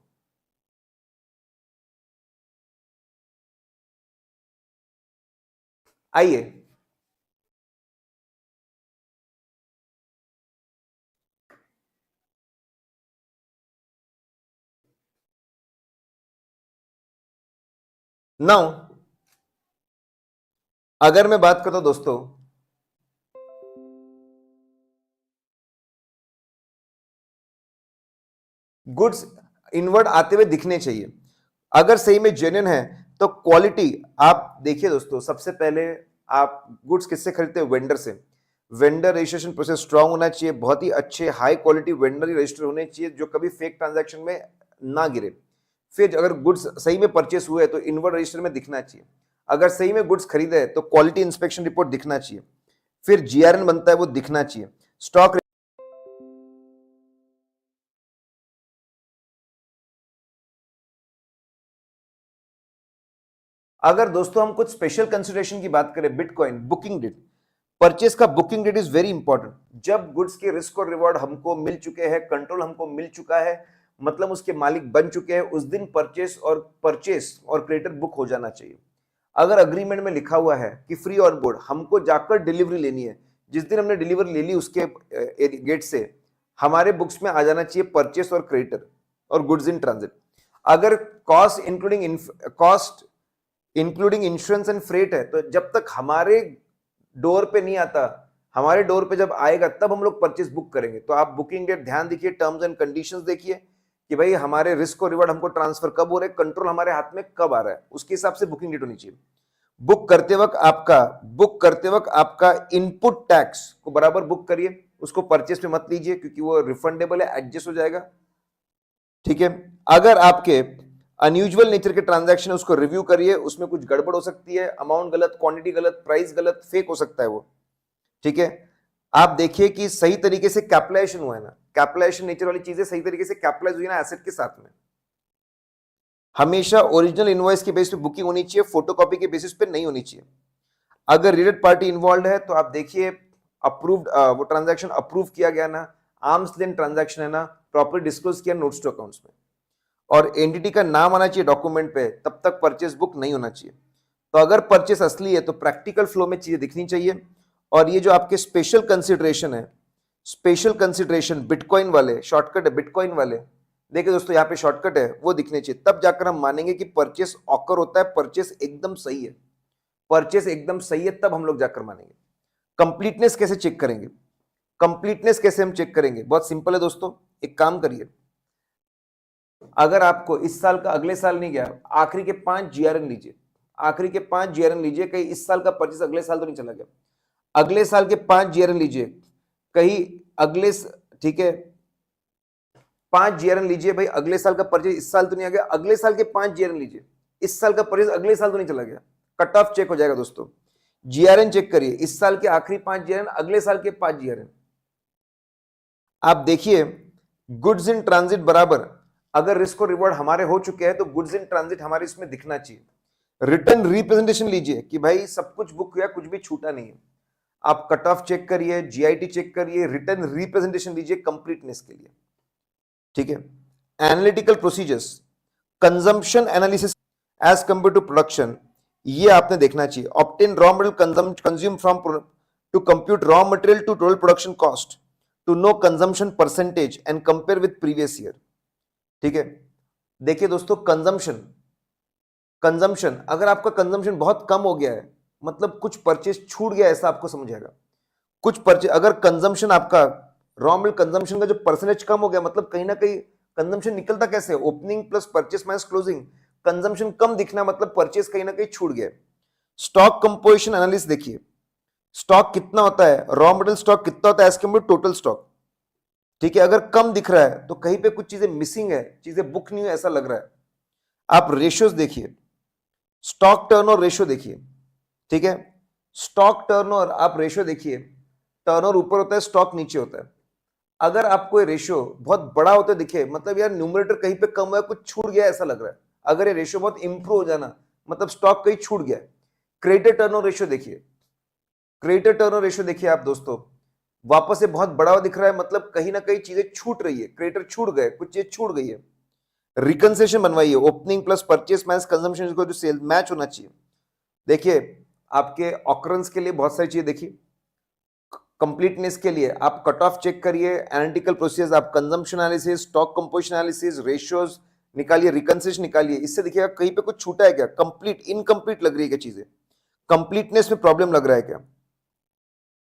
आइए नाउ अगर मैं बात करता हूं दोस्तों, गुड्स इनवर्ड आते हुए दिखने चाहिए, अगर सही में जेन्युइन है तो क्वालिटी आप देखिए दोस्तों। सबसे पहले आप गुड्स किससे खरीदते हो, वेंडर से। वेंडर रजिस्ट्रेशन प्रोसेस स्ट्रांग होना चाहिए, बहुत ही अच्छे हाई क्वालिटी वेंडर रजिस्टर होने चाहिए जो कभी फेक ट्रांजैक्शन में ना गिरे। फिर अगर गुड्स सही में परचेस हुए तो इनवर्ड रजिस्टर में दिखना चाहिए, अगर सही में गुड्स खरीदे तो क्वालिटी इंस्पेक्शन रिपोर्ट दिखना चाहिए, फिर जीआरएन बनता है वो दिखना चाहिए, स्टॉक। अगर दोस्तों हम कुछ स्पेशल कंसिडरेशन की बात करें, बिटकॉइन बुकिंग डेट, परचेस का booking date is very important. जब गुड्स के रिस्क और रिवॉर्ड हमको मिल चुके हैं, कंट्रोल हमको मिल चुका है, मतलब उसके मालिक बन चुके हैं, उस दिन परचेस और क्रेडिटर बुक हो जाना चाहिए। अगर अग्रीमेंट में लिखा हुआ है कि फ्री ऑन बोर्ड, हमको जाकर डिलीवरी लेनी है, जिस दिन हमने डिलीवरी ले ली उसके गेट से हमारे बुक्स में आ जाना चाहिए परचेस और क्रेडिटर और गुड्स इन ट्रांजिट। अगर cost including insurance and freight है, तो जब तक हमारे डोर पे नहीं आता, हमारे डोर पे जब आएगा तब हम लोग परचेस बुक करेंगे। तो आप बुकिंग डेट ध्यान देखिए, टर्म्स एंड कंडीशंस देखिए कि भाई हमारे रिस्क और रिवॉर्ड हमको ट्रांसफर कब हो रहे हैं, कंट्रोल हमारे हाथ में कब आ रहा है, उसके हिसाब से बुकिंग डेट होनी चाहिए। बुक करते वक्त आपका इनपुट टैक्स को बराबर बुक करिए, उसको परचेस में मत लीजिए क्योंकि वो रिफंडेबल है, एडजस्ट हो जाएगा। ठीक है, अगर आपके अनयूजुअल नेचर के ट्रांजैक्शन उसको रिव्यू करिए, उसमें कुछ गड़बड़ हो सकती है, अमाउंट गलत, क्वांटिटी गलत, प्राइस गलत, फेक हो सकता है वो। ठीक है, आप देखिए कि सही तरीके से कैपिटलाइजेशन हुआ है ना, कैपिटलाइजेशन नेचर वाली चीजें सही तरीके से कैपिटलाइज हुई ना एसेट के साथ में। हमेशा ओरिजिनल इनवॉइस के बेसिस पे बुकिंग होनी चाहिए, फोटोकॉपी के बेसिस पे नहीं होनी चाहिए। अगर रिलेटेड पार्टी इन्वॉल्व है तो आप देखिए अप्रूव्ड, वो ट्रांजैक्शन अप्रूव किया गया ना, आर्म्स लेंथ ट्रांजैक्शन है ना, प्रॉपर डिस्क्लोज किया नोट्स टू अकाउंट्स में, और एंटिटी का नाम आना चाहिए डॉक्यूमेंट पे, तब तक परचेस बुक नहीं होना चाहिए। तो अगर परचेस असली है तो प्रैक्टिकल फ्लो में चीजें दिखनी चाहिए। और ये जो आपके स्पेशल कंसिडरेशन है, स्पेशल कंसिडरेशन बिटकॉइन वाले, शॉर्टकट है बिटकॉइन वाले, देखिए दोस्तों यहाँ पे शॉर्टकट है, वो दिखने चाहिए, तब जाकर हम मानेंगे कि परचेस ऑकर होता है, परचेस एकदम सही है, परचेस एकदम सही है, तब हम लोग जाकर मानेंगे। कंप्लीटनेस कैसे चेक करेंगे, कंप्लीटनेस कैसे हम चेक करेंगे, बहुत सिंपल है दोस्तों, एक काम करिए, अगर आपको इस साल का अगले साल नहीं गया, आखिरी के 5 जीआरएन लीजिए, आखिरी के 5 जीआरएन लीजिए, कहीं इस साल का परचेस अगले साल तो नहीं चला गया, अगले साल के 5 जीआरएन लीजिए, कहीं अगले, ठीक है 5 जीआरएन लीजिए भाई, अगले साल का परचेज इस साल तो नहीं आ गया, अगले साल के 5 जीआरएन लीजिए, इस साल का परचेज अगले साल तो नहीं चला गया, कट ऑफ चेक हो जाएगा दोस्तों। जीआरएन चेक करिए, इस साल के आखिरी 5 जीआरएन, अगले साल के 5 जीआरएन, आप देखिए गुड्स इन ट्रांजिट बराबर, अगर रिस्क और रिवॉर्ड हमारे हो चुके हैं तो गुड्स इन ट्रांजिट हमारे इसमें दिखना चाहिए। रिटर्न रिप्रेजेंटेशन लीजिए कि भाई सब कुछ बुक हुआ, कुछ भी छूटा नहीं है, आप कट ऑफ चेक करिए, जीआईटी चेक करिए, रिटर्न रिप्रेजेंटेशन लीजिए कंप्लीटनेस के लिए। ठीक है, analytical procedures, consumption analysis as compare to production, ये आपने देखना चाहिए। Obtain raw material consume from to compute raw material to total production cost, to know consumption percentage and compare with previous year. ठीक है, देखिए दोस्तों कंजम्पशन अगर आपका कंजम्पशन बहुत कम हो गया है, मतलब कुछ परचेज छूट गया, ऐसा आपको समझेगा। कुछ परचेज, अगर कंजम्पशन आपका रॉ मटेरियल कंजम्पशन का जो परसेंटेज कम हो गया, मतलब कहीं ना कहीं कंजम्पशन निकलता कैसे, opening plus purchase minus closing, consumption कम दिखना मतलब परचेस कहीं ना कहीं छूट गया। स्टॉक कंपोजिशन एनालिसिस देखिए, स्टॉक कितना होता है, रॉ मटेरियल स्टॉक कितना होता है एज कंपेयर टोटल स्टॉक। ठीक है, अगर कम दिख रहा है तो कहीं पे कुछ चीजें मिसिंग है, चीजें बुक नहीं है ऐसा लग रहा है। आप रेशियोज देखिए, स्टॉक टर्नओवर रेशियो देखिए, ठीक है, स्टॉक टर्नओवर आप रेशियो देखिए, टर्नओवर ऊपर होता है, स्टॉक नीचे होता है। अगर आपको ये रेशियो बहुत बड़ा होता दिखे, मतलब यार न्यूमरेटर कहीं पे कम है, कुछ छूट गया ऐसा लग रहा है। अगर ये रेशियो बहुत इंप्रूव हो जाना, मतलब स्टॉक कहीं छूट गया। क्रेडिटर टर्नओवर रेशियो देखिए, क्रेडिटर टर्नओवर रेशियो देखिए आप दोस्तों, वापस से बहुत बड़ा दिख रहा है, मतलब कहीं ना कहीं चीजें छूट रही है, क्रेडिटर छूट गए, कुछ चीज छूट गई है। रिकंसिलिएशन बनवाइए, opening plus purchase minus consumption को जो सेल मैच होना चाहिए। देखिए आपके ऑकरेंस के लिए बहुत सारी चीजें देखिए, कंप्लीटनेस के लिए आप कट ऑफ चेक करिए, एनालिटिकल प्रोसीजर्स, आप consumption analysis, stock composition analysis, ratios निकालिए, रिकंसिलिएशन निकालिए, इससे देखिएगा कहीं पे कुछ छूटा है क्या, कंप्लीट इनकम्प्लीट लग रही है क्या चीजें, कंप्लीटनेस में प्रॉब्लम लग रहा है क्या।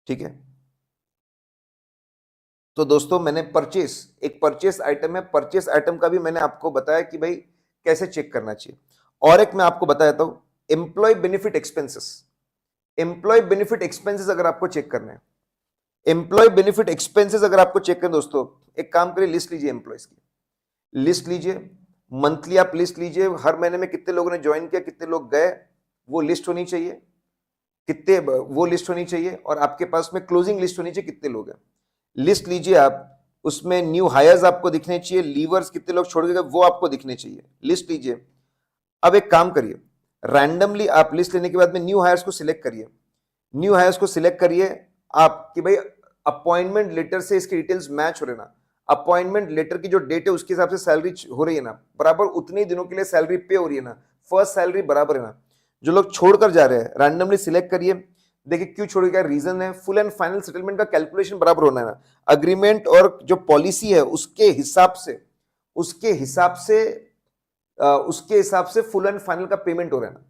ठीक है, तो दोस्तों मैंने एक परचेस आइटम है, परचेस आइटम का भी मैंने आपको बताया कि भाई कैसे चेक करना चाहिए। और एक मैं आपको बताता हूं, employ benefit expenses, employ benefit expenses अगर आपको चेक करना है, एम्प्लॉय बेनिफिट एक्सपेंसेस अगर आपको चेक करें दोस्तों, एक काम करिए, लिस्ट लीजिए, एम्प्लॉयज की लिस्ट लीजिए, मंथली आप लिस्ट लीजिए, हर महीने में कितने लोगों ने ज्वाइन किया, कितने लोग गए, वो लिस्ट होनी चाहिए, कितने वो लिस्ट होनी चाहिए, और आपके पास में क्लोजिंग लिस्ट होनी चाहिए, कितने लोग हैं, लिस्ट लीजिए आप, उसमें न्यू हायर्स आपको दिखने चाहिए, लीवर्स कितने लोग छोड़ गए वो आपको दिखने चाहिए, लिस्ट लीजिए। अब एक काम करिए, रैंडमली आप लिस्ट लेने के बाद में न्यू हायर्स को सिलेक्ट करिए, न्यू हायर्स को सिलेक्ट करिए आप कि भाई अपॉइंटमेंट लेटर से इसकी डिटेल्स मैच हो रहे ना। अपॉइंटमेंट लेटर की जो डेट है उसके हिसाब से सैलरी हो रही है ना, बराबर उतने ही दिनों के लिए सैलरी पे हो रही है ना, फर्स्ट सैलरी बराबर है ना। जो लोग छोड़कर जा रहे हैं रैंडमली सिलेक्ट करिए, देखिए क्यों छोड़ गया, रीजन है फुल एंड फाइनल सेटलमेंट का कैलकुलेशन बराबर होना है ना, अग्रीमेंट और जो पॉलिसी है उसके हिसाब से उसके हिसाब से फुल एंड फाइनल का पेमेंट हो रहा है ना,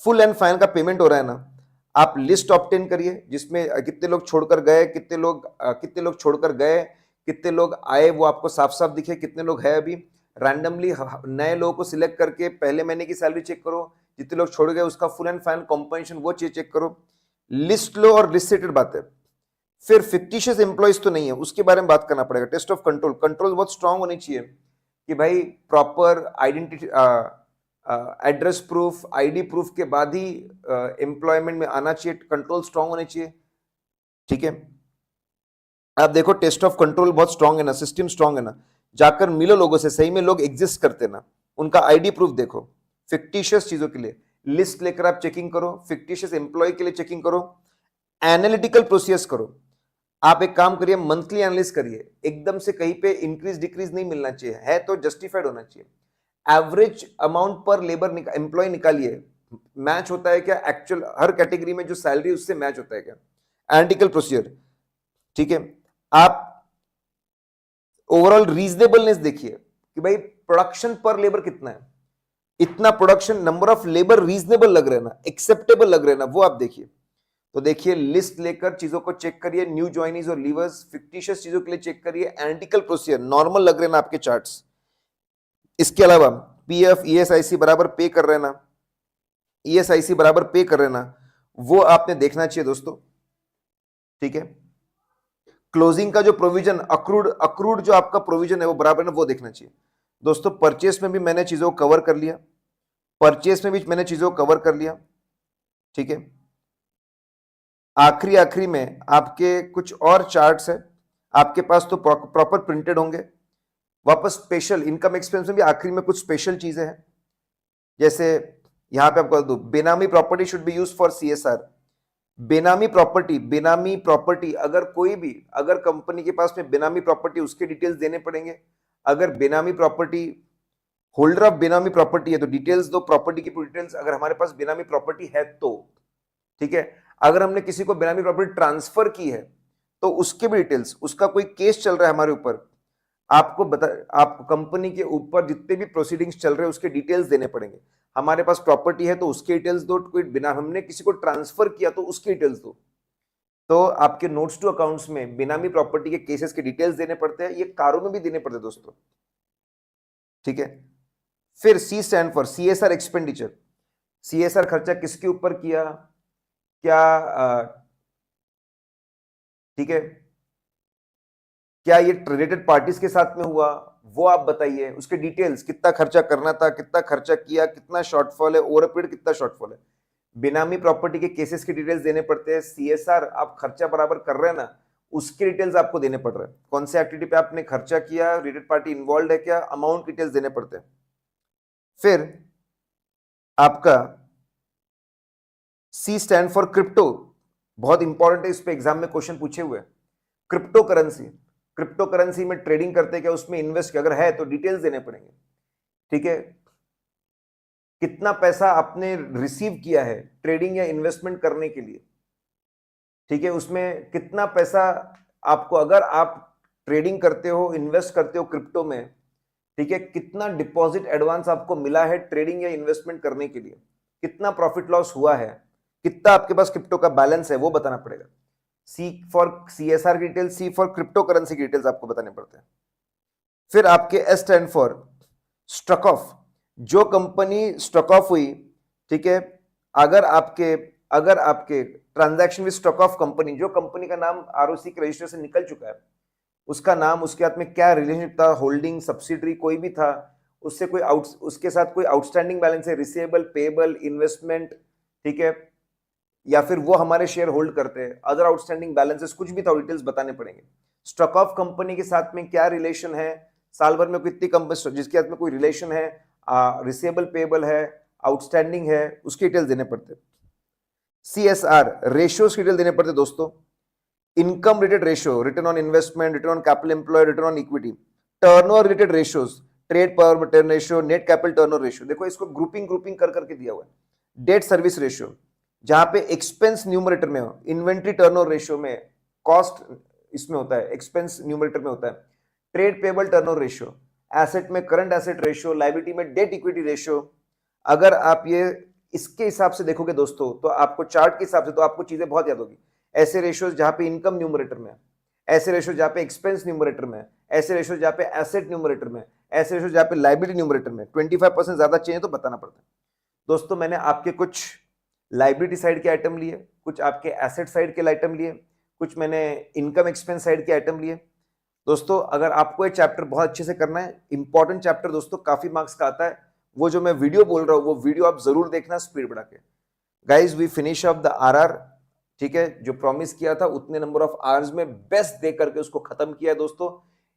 फुल एंड फाइनल का पेमेंट हो रहा है ना। आप लिस्ट ऑब्टेन करिए जिसमें कितने लोग छोड़कर गए, कितने लोग छोड़कर गए, कितने लोग आए, वो आपको साफ साफ दिखे, कितने लोग है अभी। रैंडमली नए लोगों को सिलेक्ट करके पहले महीने की सैलरी चेक करो, जितने लोग छोड़ गए उसका फुल एंड फाइनल कॉम्पेंसेशन वो चीज चेक करो। लिस्ट लो और लिस्ट सेटेड बात है। फिर फिक्टिशियस एम्प्लॉइज तो नहीं है, उसके बारे में बात करना पड़ेगा। टेस्ट ऑफ कंट्रोल, कंट्रोल बहुत स्ट्रांग होनी चाहिए कि भाई proper identity, address proof, ID proof के बाद ही एम्प्लॉयमेंट में आना चाहिए, कंट्रोल स्ट्रांग होने चाहिए। ठीक है, आप देखो टेस्ट ऑफ कंट्रोल बहुत स्ट्रांग है ना, सिस्टम स्ट्रांग है ना, जाकर मिलो लोगों से, सही में लोग एग्जिस्ट करते ना, उनका आईडी प्रूफ देखो। फिक्टिशियस चीजों के लिए लिस्ट लेकर आप चेकिंग करो, फिक्टिशियस एम्प्लॉय के लिए चेकिंग करो, एनालिटिकल प्रोसेस करो। आप एक काम करिए, मंथली एनालिसिस करिए, एकदम से कहीं पे इंक्रीज डिक्रीज नहीं मिलना चाहिए, है तो जस्टिफाइड होना चाहिए। एवरेज अमाउंट पर लेबर एम्प्लॉय निकालिए, मैच होता है क्या एक्चुअल, हर कैटेगरी में जो सैलरी उससे मैच होता है क्या, एनालिटिकल प्रोसीजर। ठीक है, आप ओवरऑल रीजनेबलनेस देखिए कि भाई प्रोडक्शन पर लेबर कितना है, इतना production, number of labour reasonable लग रहे हैं ना, एक्सेप्टेबल लग रहे हैं ना, वो आप देखिए। तो देखिए लिस्ट लेकर चीजों को चेक करिए, न्यू ज्वाइनीज और लीवर्स, फिक्टिशियस चीजों के लिए चेक करिए, एनालिटिकल प्रोसीजर नॉर्मल लग रहे हैं ना आपके चार्ट्स। इसके अलावा पीएफ ईएसआईसी बराबर पे कर रहे हैं ना, ईएसआईसी बराबर पे कर रहे हैं ना, वो आपने देखना चाहिए दोस्तों। ठीक है, क्लोजिंग का जो प्रोविजन, अक्रूड जो आपका प्रोविजन है वो बराबर है, वो देखना चाहिए दोस्तों। परचेस में भी मैंने चीजों को कवर कर लिया, परचेस में भी मैंने चीजों को कवर कर लिया। ठीक है, आखिरी में आपके कुछ और चार्ट्स है आपके पास, तो प्रॉपर प्रिंटेड होंगे। वापस स्पेशल इनकम एक्सपेंस में भी आखिरी में कुछ स्पेशल चीजें हैं, जैसे यहां पे आपको दो, बेनामी property should be used for CSR. बेनामी प्रॉपर्टी अगर कोई भी, अगर कंपनी के पास में बेनामी प्रॉपर्टी, उसके डिटेल्स देने पड़ेंगे। अगर बेनामी प्रॉपर्टी, होल्डर ऑफ बेनामी प्रॉपर्टी है तो डिटेल्स दो, प्रॉपर्टी की डिटेल्स, अगर हमारे पास बेनामी प्रॉपर्टी है तो। ठीक है, अगर हमने किसी को बेनामी प्रॉपर्टी ट्रांसफर की है तो उसके भी डिटेल्स, उसका कोई केस चल रहा है हमारे ऊपर, आपको आप कंपनी के ऊपर जितने भी प्रोसीडिंग्स चल रहे हैं उसके डिटेल्स देने पड़ेंगे। हमारे पास प्रॉपर्टी है तो उसके डिटेल्स दो, कोई बिना, हमने किसी को ट्रांसफर किया तो उसके डिटेल्स दो। तो आपके नोट्स टू अकाउंट्स में बेनामी प्रॉपर्टी के केसेस के डिटेल्स देने पड़ते हैं, ये कारों में भी देने पड़ते हैं दोस्तों। ठीक है, फिर C stand for CSR expenditure, CSR खर्चा किसके ऊपर किया, क्या ठीक है, क्या ये रिलेटेड पार्टीज के साथ में हुआ, वो आप बताइए, उसके डिटेल्स, कितना खर्चा करना था, कितना खर्चा किया, कितना शॉर्टफॉल है, ओवर पीरियड कितना शॉर्टफॉल है। बेनामी प्रॉपर्टी के केसेस के डिटेल्स देने पड़ते हैं। सीएसआर आप खर्चा बराबर कर रहे हैं ना, उसके डिटेल्स आपको देने पड़ रहे हैं, कौन से एक्टिविटी पे आपने खर्चा किया, रिलेटेड पार्टी इन्वॉल्व है क्या, अमाउंट डिटेल्स देने पड़ते हैं। फिर आपका सी स्टैंड फॉर क्रिप्टो, बहुत इंपॉर्टेंट है, इस पे एग्जाम में क्वेश्चन पूछे हुए। क्रिप्टो करेंसी, क्रिप्टो करेंसी में ट्रेडिंग करते क्या, उसमें इन्वेस्ट अगर है तो डिटेल्स देने पड़ेंगे। ठीक है, कितना पैसा आपने रिसीव किया है ट्रेडिंग या इन्वेस्टमेंट करने के लिए। ठीक है, उसमें कितना पैसा आपको, अगर आप ट्रेडिंग करते हो, इन्वेस्ट करते हो क्रिप्टो में, ठीक है, कितना डिपॉजिट एडवांस आपको मिला है ट्रेडिंग या इन्वेस्टमेंट करने के लिए, कितना प्रॉफिट लॉस हुआ है, कितना आपके पास क्रिप्टो का बैलेंस है, वो बताना पड़ेगा। सी फॉर सीएसआर की details, C for crypto currency की डिटेल्स आपको बताने पड़ते हैं। फिर आपके S stand for struck off, जो कंपनी स्टॉक ऑफ हुई, ठीक है, अगर आपके transaction with struck off company, जो कंपनी का नाम आरओसी के रजिस्टर से निकल चुका है, उसका नाम, उसके हाथ में क्या रिलेशनशिप था, होल्डिंग, सब्सिडरी कोई भी था, उससे कोई उसके साथ कोई आउटस्टैंडिंग बैलेंस है, रिसीवेबल, पेएबल, इन्वेस्टमेंट, ठीक है, या फिर वो हमारे शेयर होल्ड करते हैं, अदर आउटस्टैंडिंग बैलेंसेस, कुछ भी था, डिटेल्स बताने पड़ेंगे। स्टॉक ऑफ कंपनी के साथ में क्या रिलेशन है, साल भर में कितनी कंपनी जिसके हाथ में कोई रिलेशन है, रिसीवेबल, पेएबल है, आउटस्टैंडिंग है, उसकी डिटेल्स देने पड़ते। सीएसआर रेशियोज की डिटेल देने पड़ते दोस्तों। Income related ratio, return on investment, return on capital employed, return on equity, turnover related ratios, trade power return ratio, net capital turnover ratio. देखो इसको ग्रुपिंग ग्रुपिंग कर करके दिया हुआ है। डेट सर्विस रेशियो, जहां पे एक्सपेंस न्यूमरेटर में हो, इन्वेंट्री टर्नओवर रेशियो में कॉस्ट इसमें होता है, एक्सपेंस न्यूमरेटर में होता है, trade payable turnover ratio, asset में करंट एसेट रेशियो, लायबिलिटी में डेट इक्विटी रेशियो। अगर आप ये इसके हिसाब से देखोगे दोस्तों, तो आपको चार्ट के हिसाब से तो आपको चीजें बहुत याद होगी। ऐसे रेशियोज जहां पे इनकम न्यूमरेटर में है, ऐसे रेशियो जहां पे एक्सपेंस न्यूमरेटर में है, ऐसे रेशियो जहां पे एसेट न्यूमरेटर में, ऐसे रेशियो जहां पे लायबिलिटी न्यूमरेटर में 25% ज्यादा चाहिए तो बताना पड़ता है। दोस्तों मैंने आपके कुछ लायबिलिटी साइड के आइटम लिए, कुछ आपके एसेट साइड के आइटम लिए, कुछ मैंने इनकम एक्सपेंस साइड के आइटम लिए। दोस्तों अगर आपको ये चैप्टर बहुत अच्छे से करना है, इंपॉर्टेंट चैप्टर दोस्तों, काफी मार्क्स का आता है, वो जो मैं वीडियो बोल रहा हूं वो वीडियो आप जरूर देखना स्पीड बढ़ा के। Guys we finish off the RR, ठीक है, जो प्रॉमिस किया था उतने नंबर ऑफ आवर्स में बेस्ट दे करके उसको खत्म किया है दोस्तों।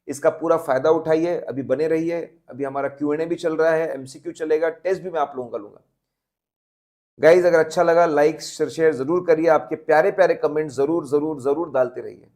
इसका पूरा फायदा उठाइए, अभी बने रहिए, अभी हमारा Q&A भी चल रहा है, MCQ चलेगा, टेस्ट भी मैं आप लोगों का लूंगा। गाइज अगर अच्छा लगा लाइक शेयर जरूर करिए, आपके प्यारे प्यारे कमेंट जरूर जरूर जरूर डालते रहिए।